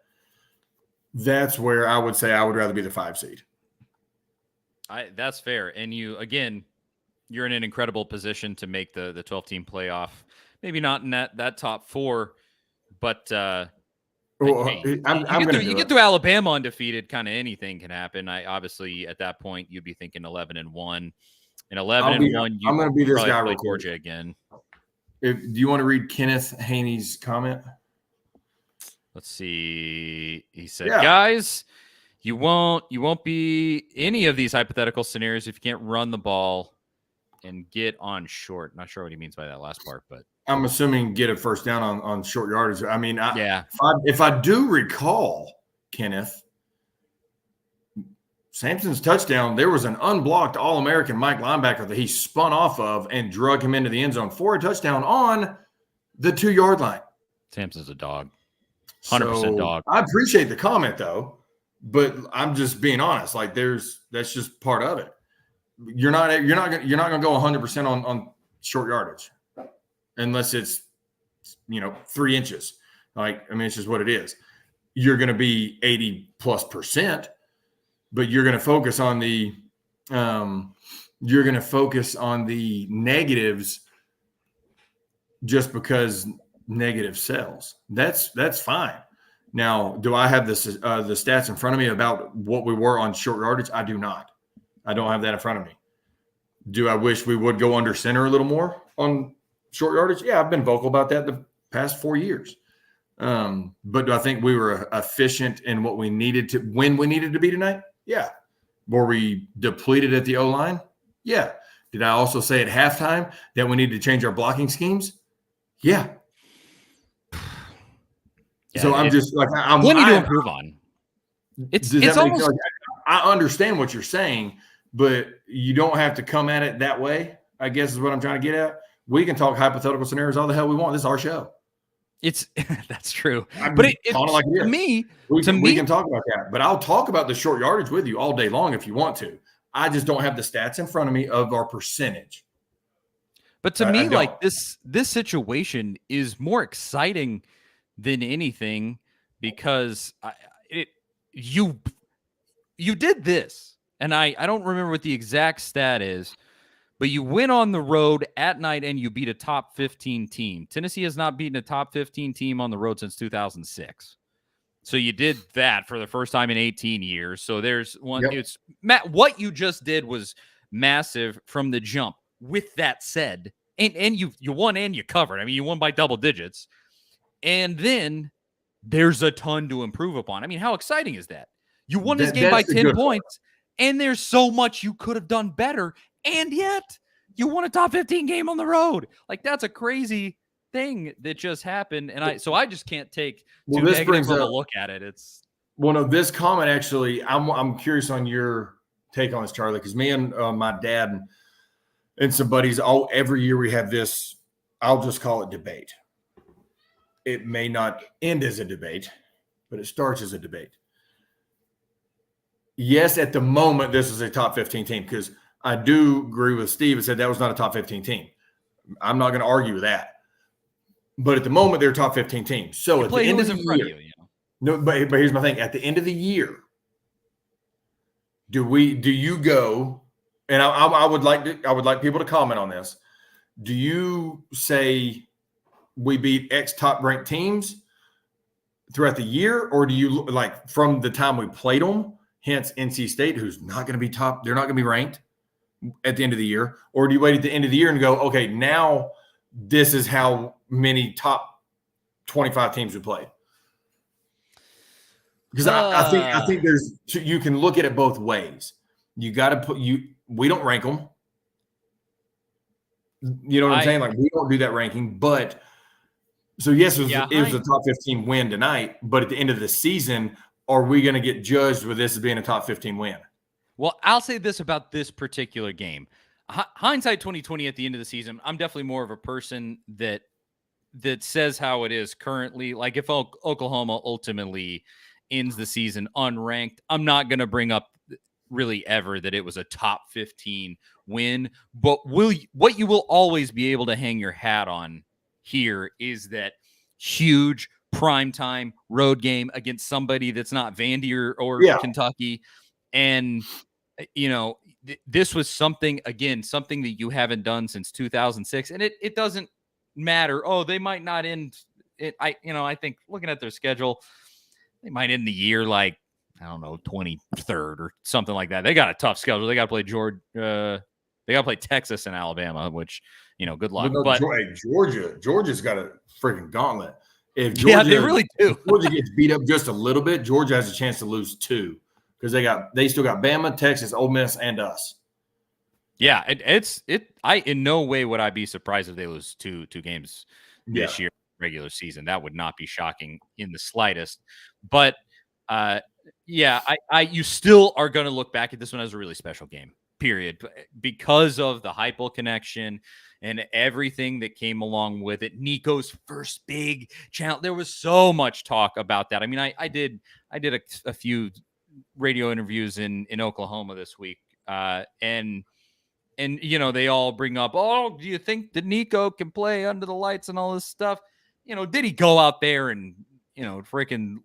Speaker 2: That's where I would say I would rather be the 5 seed.
Speaker 1: That's fair. And you're in an incredible position to make the 12-team playoff. Maybe not in that top 4, but you get through Alabama undefeated, kind of anything can happen. Obviously at that point you'd be thinking 11-1. And 11-1,
Speaker 2: I'm going to be this guy
Speaker 1: real Georgia again.
Speaker 2: Do you want to read Kenneth Haney's comment?
Speaker 1: Let's see. He said, guys, you won't be any of these hypothetical scenarios if you can't run the ball and get on short. Not sure what he means by that last part, but
Speaker 2: I'm assuming get a first down on short yardage. I mean, if I do recall, Kenneth, Sampson's touchdown, there was an unblocked All-American Mike linebacker that he spun off of and drug him into the end zone for a touchdown on the 2-yard line.
Speaker 1: Sampson's a dog. 100% dog.
Speaker 2: I appreciate the comment though, but I'm just being honest. Like that's just part of it. You're not going to go 100% on short yardage unless it's 3 inches. Like, I mean, it's just what it is. You're going to be 80+%, but you're going to focus on the negatives just because negative sells. That's fine. Now, do I have the stats in front of me about what we were on short yardage? I do not. I don't have that in front of me. Do I wish we would go under center a little more on short yardage? Yeah, I've been vocal about that the past 4 years. But do I think we were efficient in what we needed to when we needed to be tonight? Yeah. Were we depleted at the O-line? Yeah. Did I also say at halftime that we needed to change our blocking schemes? Yeah. So I'm just like
Speaker 1: plenty to improve on. It's almost
Speaker 2: like, I understand what you're saying, but you don't have to come at it that way, I guess is what I'm trying to get at. We can talk hypothetical scenarios all the hell we want. This is our show.
Speaker 1: That's true.
Speaker 2: But to me, we can talk about that. But I'll talk about the short yardage with you all day long if you want to. I just don't have the stats in front of me of our percentage.
Speaker 1: But to me, like this situation is more exciting than anything because you did this, and I don't remember what the exact stat is, but you went on the road at night and you beat a top 15 team. Tennessee has not beaten a top 15 team on the road since 2006. So you did that for the first time in 18 years. So there's one. Yep. It's Matt. What you just did was massive from the jump. With that said, and you won and you covered. I mean, you won by double digits. And then there's a ton to improve upon. I mean, how exciting is that? You won this game by 10 points, and there's so much you could have done better, and yet you won a top 15 game on the road. Like, that's a crazy thing that just happened, and I just can't take too negative of a look at it.
Speaker 2: This comment actually, I'm curious on your take on this, Charlie, because me and my dad and some buddies, every year we have this, I'll just call it debate. It may not end as a debate, but it starts as a debate. yes, at the moment, this is a top 15 team because I do agree with Steve and said that was not a top 15 team. I'm not going to argue with that. But at the moment, they're a top 15 team. So
Speaker 1: You
Speaker 2: at
Speaker 1: play
Speaker 2: the end
Speaker 1: who's
Speaker 2: of the
Speaker 1: in front
Speaker 2: year,
Speaker 1: of you, you know?
Speaker 2: no, but here's my thing. At the end of the year, do you go? And I would like people to comment on this. Do you say we beat X top ranked teams throughout the year, or do you like from the time we played them? Hence, NC State, who's not going to be top, they're not going to be ranked at the end of the year, or do you wait at the end of the year and go, okay, now this is how many top 25 teams we played? Because I think there's you can look at it both ways. You got to we don't rank them. You know what I'm saying? Like we don't do that ranking, but so yes, it was a top 15 win tonight. But at the end of the season, are we going to get judged with this as being a top 15 win?
Speaker 1: Well, I'll say this about this particular game. Hindsight 2020 at the end of the season, I'm definitely more of a person that says how it is currently. Like if Oklahoma ultimately ends the season unranked, I'm not going to bring up really ever that it was a top 15 win. But what you will always be able to hang your hat on here is that huge primetime road game against somebody that's not Vandy or Kentucky. And, you know, this was something that you haven't done since 2006. And it doesn't matter. Oh, they might not end it. I think looking at their schedule, they might end the year like, I don't know, 23rd or something like that. They got a tough schedule. They got to play they got to play Texas and Alabama, which, you know, good luck. But
Speaker 2: Georgia's got a freaking gauntlet. If Georgia,
Speaker 1: they really do.
Speaker 2: If Georgia gets beat up just a little bit, Georgia has a chance to lose 2 because they still got Bama, Texas, Ole Miss, and us.
Speaker 1: Yeah, I in no way would I be surprised if they lose two games this year regular season. That would not be shocking in the slightest. But you still are going to look back at this one as a really special game, period, because of the Heupel connection and everything that came along with it. Nico's first big challenge. There was so much talk about that. I mean, I did a few radio interviews in Oklahoma this week, and you know, they all bring up, oh, do you think that Nico can play under the lights and all this stuff? You know, did he go out there and, you know, freaking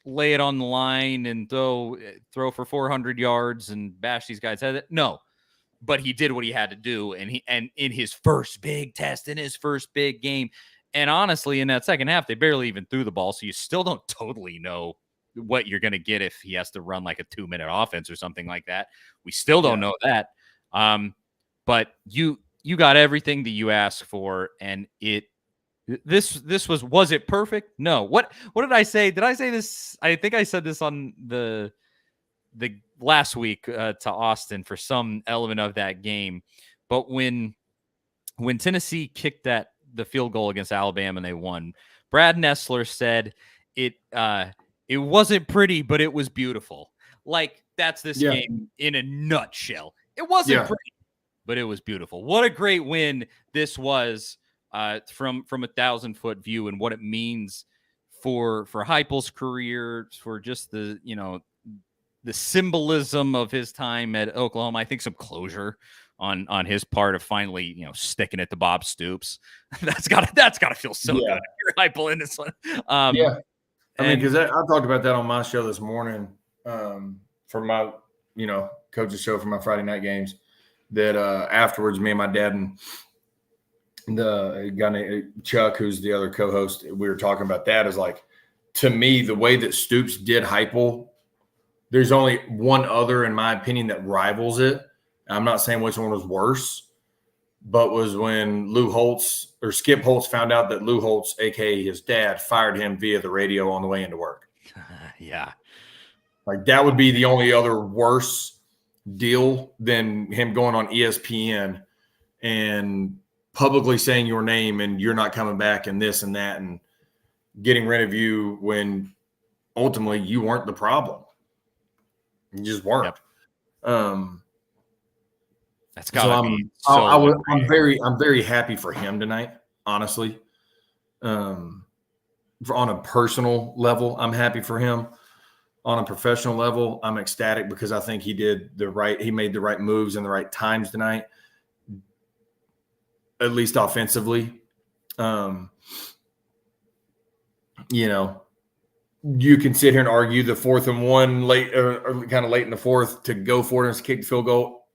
Speaker 1: lay it on the line and throw for 400 yards and bash these guys' head? No, but he did what he had to do, and in his first big test, in his first big game, and honestly, in that second half, they barely even threw the ball, so you still don't totally know what you're going to get if he has to run like a 2-minute offense or something like that. We still don't know that. But you got everything that you asked for, and this was it perfect? No. What did I say? Did I say this? I think I said this on the last week to Austin for some element of that game. But when Tennessee kicked the field goal against Alabama and they won, Brad Nessler said it wasn't pretty, but it was beautiful. Like that's this game in a nutshell. It wasn't pretty, but it was beautiful. What a great win this was from 1,000-foot view, and what it means for Heupel's career, for just the symbolism of his time at Oklahoma. I think some closure on his part of finally, sticking it to Bob Stoops. That's gotta feel so good. You're Heupel in this one.
Speaker 2: I mean, because I talked about that on my show this morning for my coach's show for my Friday night games. That afterwards, me and my dad and the guy named Chuck, who's the other co-host, we were talking about that. Is like, to me, the way that Stoops did Heupel, there's only one other, in my opinion, that rivals it. I'm not saying which one was worse, but was when Skip Holtz found out that Lou Holtz, aka his dad, fired him via the radio on the way into work.
Speaker 1: Yeah,
Speaker 2: like that would be the only other worse deal than him going on ESPN and publicly saying your name and you're not coming back and this and that and getting rid of you when ultimately you weren't the problem. You just weren't.
Speaker 1: Yep. That's gotta be.
Speaker 2: I'm very happy for him tonight. Honestly, on a personal level, I'm happy for him. on a professional level, I'm ecstatic because I think he made the right moves in the right times tonight, at least offensively. You can sit here and argue the 4th and 1 late or kind of late in the 4th to go for it and kick the field goal.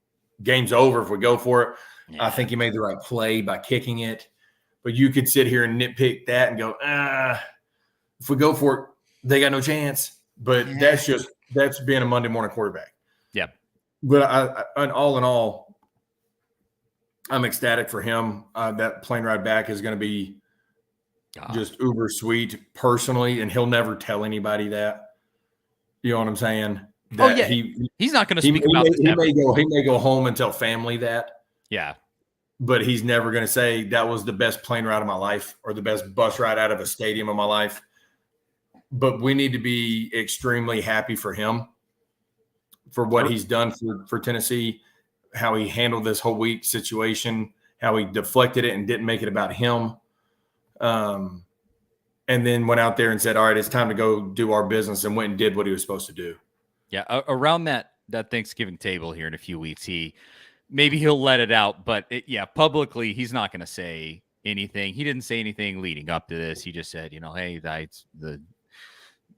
Speaker 2: Game's over if we go for it. Yeah. I think he made the right play by kicking it. But you could sit here and nitpick that and go, if we go for it, they got no chance. But that's being a Monday morning quarterback.
Speaker 1: Yeah.
Speaker 2: But all in all, I'm ecstatic for him. That plane ride back is going to be just uber sweet personally, and he'll never tell anybody that. You know what I'm saying? That
Speaker 1: he's not going to speak about this.
Speaker 2: He may go home and tell family that.
Speaker 1: Yeah.
Speaker 2: But he's never going to say that was the best plane ride of my life or the best bus ride out of a stadium of my life. But we need to be extremely happy for him for what he's done for Tennessee, how he handled this whole week situation, how he deflected it and didn't make it about him. And then went out there and said, all right, it's time to go do our business, and went and did what he was supposed to do.
Speaker 1: Yeah. Around that Thanksgiving table here in a few weeks, maybe he'll let it out, but publicly, he's not going to say anything. He didn't say anything leading up to this. He just said, hey, that's the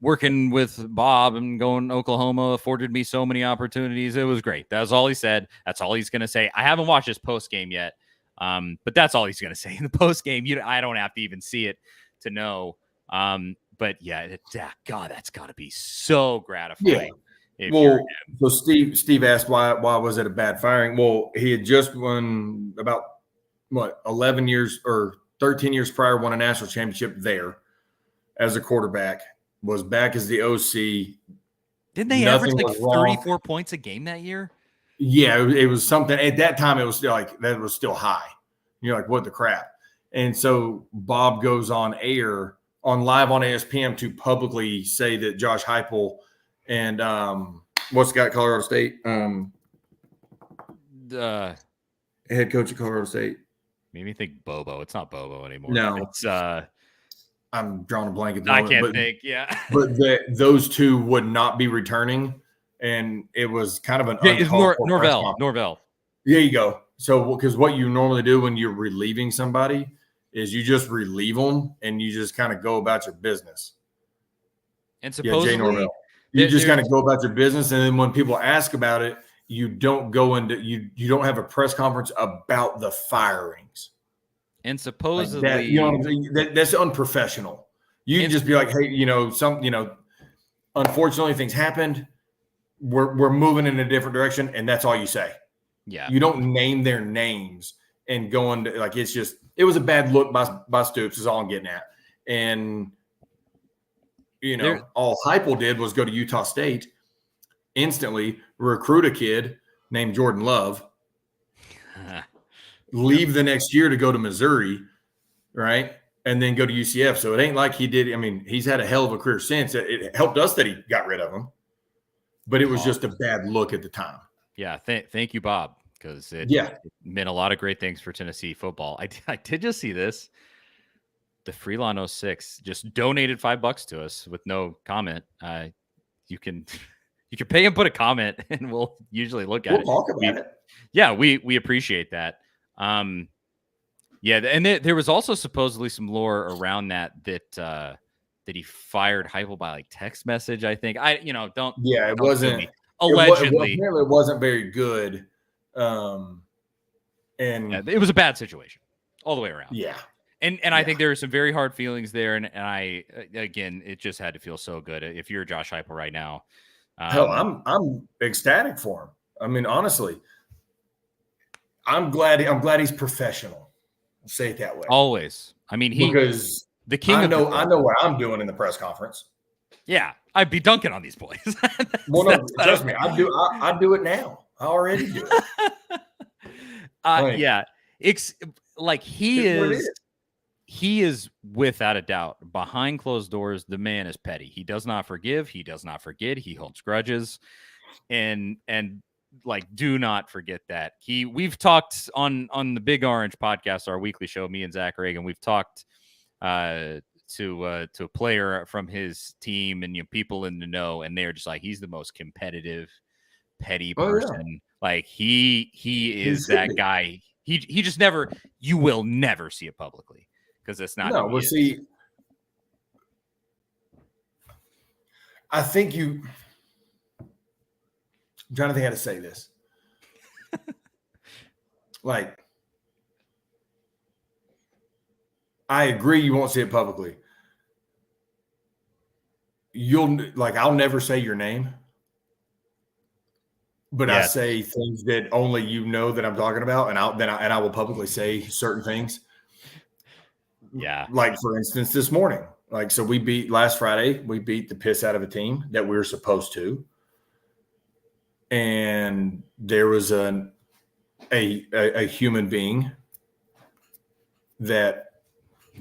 Speaker 1: working with Bob and going to Oklahoma afforded me so many opportunities. It was great. That was all he said. That's all he's going to say. I haven't watched his post game yet. But that's all he's going to say in the post game. I don't have to even see it to know. But God, that's got to be so gratifying.
Speaker 2: Yeah. So Steve asked why was it a bad firing? Well, he had just won about 11 years or 13 years prior, won a national championship there as a quarterback. Was back as the OC.
Speaker 1: Didn't they average like 34 points a game that year?
Speaker 2: Yeah, it was something. At that time, it was still that was still high. You're like, what the crap? And so Bob goes on air live on ESPN to publicly say that Josh Heupel and what's the guy at Colorado State?
Speaker 1: The
Speaker 2: head coach of Colorado State.
Speaker 1: Made me think Bobo. It's not Bobo anymore.
Speaker 2: No,
Speaker 1: it's
Speaker 2: I'm drawing a blank at the
Speaker 1: moment. I can't
Speaker 2: but,
Speaker 1: think. Yeah,
Speaker 2: but those two would not be returning, and it was kind of an
Speaker 1: Norvell.
Speaker 2: There you go. So, because what you normally do when you're relieving somebody is you just relieve them and you just kind of go about your business.
Speaker 1: And supposedly,
Speaker 2: Jay Norvell. You just kind of go about your business, and then when people ask about it, you don't go into you don't have a press conference about the firings.
Speaker 1: And supposedly,
Speaker 2: like that, you know what I'm saying? That's unprofessional. You can just be like, hey, unfortunately, things happened. We're moving in a different direction, and that's all you say.
Speaker 1: Yeah,
Speaker 2: you don't name their names and go into it was a bad look by Stoops is all I'm getting at. And all Heupel did was go to Utah State, instantly recruit a kid named Jordan Love, leave the next year to go to Missouri, right? And then go to UCF. So it ain't like he did. I mean, he's had a hell of a career since. It helped us that he got rid of him, but it was just a bad look at the time.
Speaker 1: Yeah. Thank you, Bob, because it meant a lot of great things for Tennessee football. I did just see this. The Freelon 06 just donated $5 to us with no comment. You can pay and put a comment, and we'll usually look at it.
Speaker 2: We'll talk about it.
Speaker 1: Yeah, we appreciate that. And there was also supposedly some lore around that he fired Heupel by text message. I think
Speaker 2: it wasn't
Speaker 1: allegedly.
Speaker 2: It wasn't very good. And
Speaker 1: it was a bad situation all the way around.
Speaker 2: Yeah.
Speaker 1: And I think there are some very hard feelings there. And it just had to feel so good. If you're Josh Heupel right now.
Speaker 2: Hell, I'm ecstatic for him. I mean, honestly, I'm glad he's professional. I'll say it that way.
Speaker 1: Always. I mean,
Speaker 2: because
Speaker 1: the king.
Speaker 2: I know what I'm doing in the press conference.
Speaker 1: Yeah, I'd be dunking on these boys.
Speaker 2: Trust me, I do it now. I already do it.
Speaker 1: Yeah, it's like he is without a doubt behind closed doors. The man is petty. He does not forgive. He does not forget. He holds grudges, and do not forget that. We've talked on the Big Orange podcast, our weekly show, me and Zach Reagan. We've talked to a player from his team and people in the know, and they're just like, he's the most competitive, petty person. Like he is that guy. He just never. You will never see it publicly because that's not.
Speaker 2: No, see, I think I'm trying to think how to say this. Like, I agree you won't see it publicly. I'll never say your name, but I say things that only you know that I'm talking about, and I will publicly say certain things.
Speaker 1: Yeah.
Speaker 2: Like, for instance, this morning. Like, so last Friday, we beat the piss out of a team that we were supposed to. And there was a human being that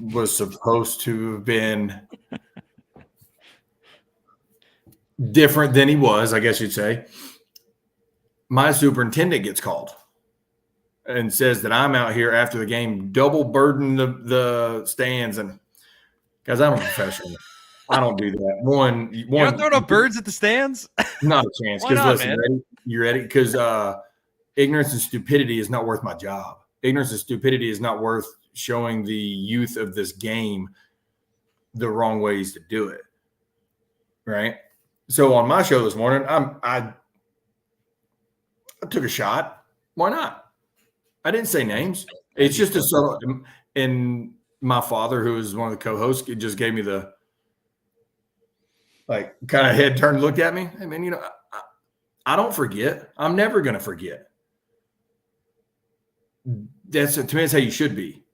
Speaker 2: was supposed to have been different than he was, I guess you'd say. My superintendent gets called and says that I'm out here after the game, double burden the stands. And guys, I'm a professional. I don't do that. One,
Speaker 1: you don't throw no birds at the stands?
Speaker 2: Not a chance. Because listen, you ready? Because ignorance and stupidity is not worth my job. Ignorance and stupidity is not worth showing the youth of this game the wrong ways to do it. Right? So on my show this morning, I took a shot. Why not? I didn't say names. It's just a subtle. And my father, who is one of the co-hosts, it just gave me the kind of head turn, looked at me. Hey man, I don't forget. I'm never going to forget. To me, that's how you should be.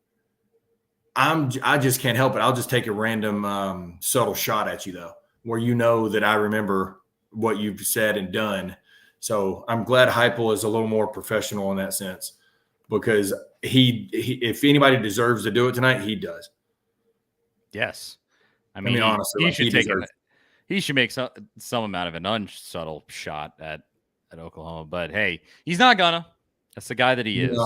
Speaker 2: I just can't help it. I'll just take a random subtle shot at you though, where you know that I remember what you've said and done. So I'm glad Heupel is a little more professional in that sense, because he if anybody deserves to do it tonight, he does.
Speaker 1: Yes. I mean honestly, he should make some amount of an unsubtle shot at Oklahoma, but hey, he's not gonna. That's the guy that he is.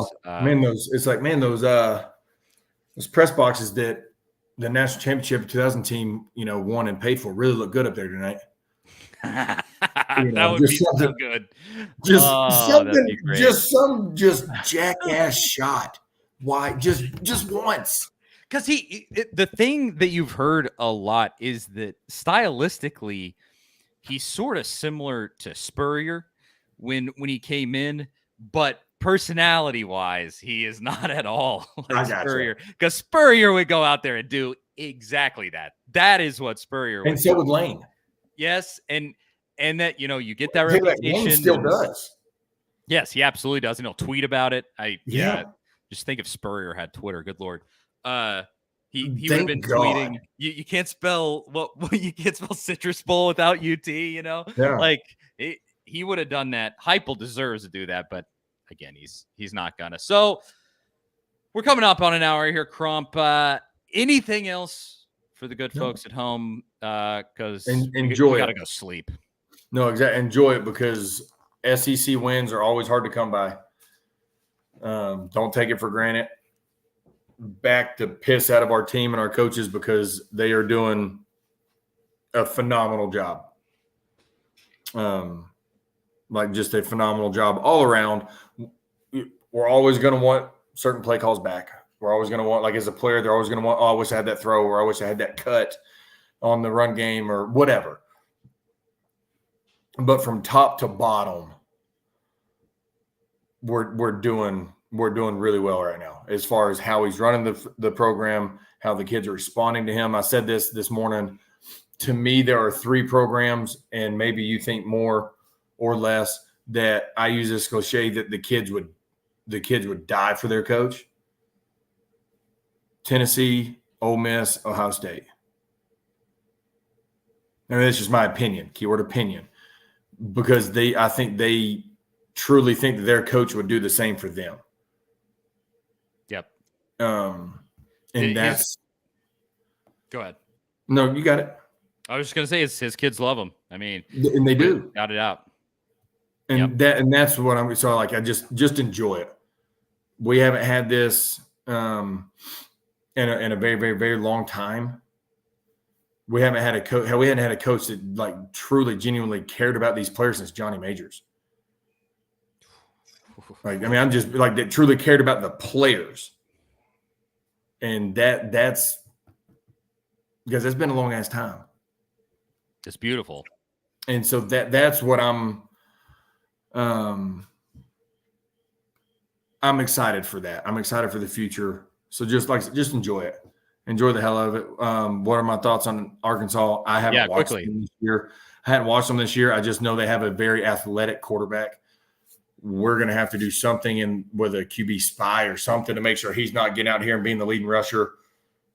Speaker 2: Those press boxes that the national championship 2000 team, won and paid for really look good up there tonight.
Speaker 1: That would be so good.
Speaker 2: Some jackass shot. Why? Just once.
Speaker 1: Because the thing that you've heard a lot is that stylistically, he's sort of similar to Spurrier when he came in, but personality-wise, he is not at all like Spurrier. Because Spurrier would go out there and do exactly that. That is what Spurrier would do.
Speaker 2: And so would Lane.
Speaker 1: Yes, and that, you get that reputation.
Speaker 2: Lane still does.
Speaker 1: Yes, he absolutely does. And he'll tweet about it. Just think if Spurrier had Twitter. Good Lord. He would have been tweeting. You can't spell you can't spell Citrus Bowl without UT. Yeah. Like he would have done that. Heupel deserves to do that, but again, he's not gonna. So we're coming up on an hour here, Crump. Anything else for the good folks at home? Because
Speaker 2: enjoy
Speaker 1: we gotta go sleep.
Speaker 2: No, exactly. Enjoy it, because SEC wins are always hard to come by. Don't take it for granted. Back the piss out of our team and our coaches, because they are doing a phenomenal job. Just a phenomenal job all around. We're always going to want certain play calls back. We're always going to want, as a player, they're always going to want, I wish I had that throw, or I wish I had that cut on the run game, or whatever. But from top to bottom, we're doing really well right now, as far as how he's running the program, how the kids are responding to him. I said this morning. To me, there are 3 programs, and maybe you think more or less, that I use this cliche that the kids would die for their coach. Tennessee, Ole Miss, Ohio State. I mean, that's just my opinion, keyword opinion, because I think they truly think that their coach would do the same for them.
Speaker 1: Yep.
Speaker 2: That's.
Speaker 1: Go ahead.
Speaker 2: No, you got it.
Speaker 1: I was just gonna say his kids love him. I mean,
Speaker 2: and they do.
Speaker 1: Got it out.
Speaker 2: And that's what I'm. So I just enjoy it. We haven't had this in a very, very, very long time. we hadn't had a coach that like truly genuinely cared about these players since Johnny Majors. Like, I mean, I'm just like that truly cared about the players. And that's because it's been a long ass time.
Speaker 1: It's beautiful.
Speaker 2: And so that's what I'm excited for that. I'm excited for the future. So just enjoy it. Enjoy the hell out of it. What are my thoughts on Arkansas? I haven't watched them this year. I hadn't watched them this year. I just know they have a very athletic quarterback. We're going to have to do something with a QB spy or something to make sure he's not getting out here and being the leading rusher.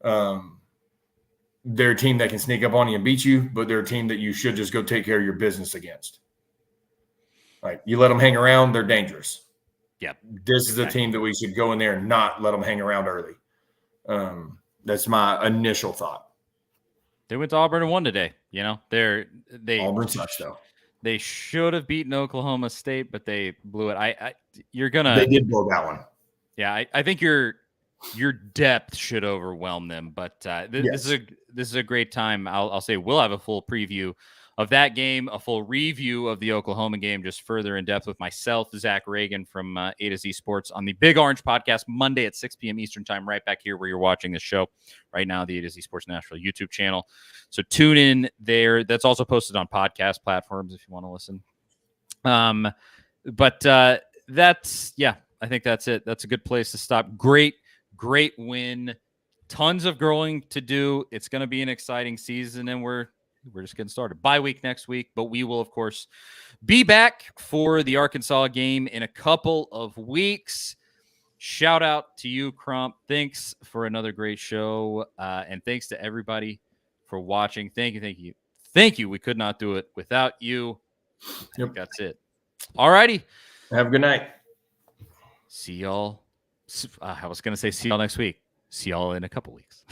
Speaker 2: They're a team that can sneak up on you and beat you, but they're a team that you should just go take care of your business against. Like, you let them hang around, they're dangerous.
Speaker 1: Yeah.
Speaker 2: This is a team that we should go in there and not let them hang around early. That's my initial thought.
Speaker 1: They went to Auburn and won today. You know,
Speaker 2: Auburn sucks though.
Speaker 1: They should have beaten Oklahoma State, but they blew it.
Speaker 2: They did blow that one.
Speaker 1: Yeah, I think your depth should overwhelm them. But this is a great time. I'll say we'll have a full preview of that game, a full review of the Oklahoma game, just further in depth with myself, Zach Reagan from A to Z Sports on the Big Orange Podcast, Monday at 6 p.m. Eastern Time, right back here where you're watching this show right now, the A to Z Sports Nashville YouTube channel. So tune in there. That's also posted on podcast platforms if you want to listen. But that's, yeah, I think that's it. That's a good place to stop. Great win. Tons of growing to do. It's going to be an exciting season, and we're just getting started. Bye week next week, but we will, of course, be back for the Arkansas game in a couple of weeks. Shout out to you, Crump. Thanks for another great show, and thanks to everybody for watching. Thank you. We could not do it without you. I think that's it. All righty.
Speaker 2: Have a good night.
Speaker 1: See y'all. I was going to say see y'all next week. See y'all in a couple weeks.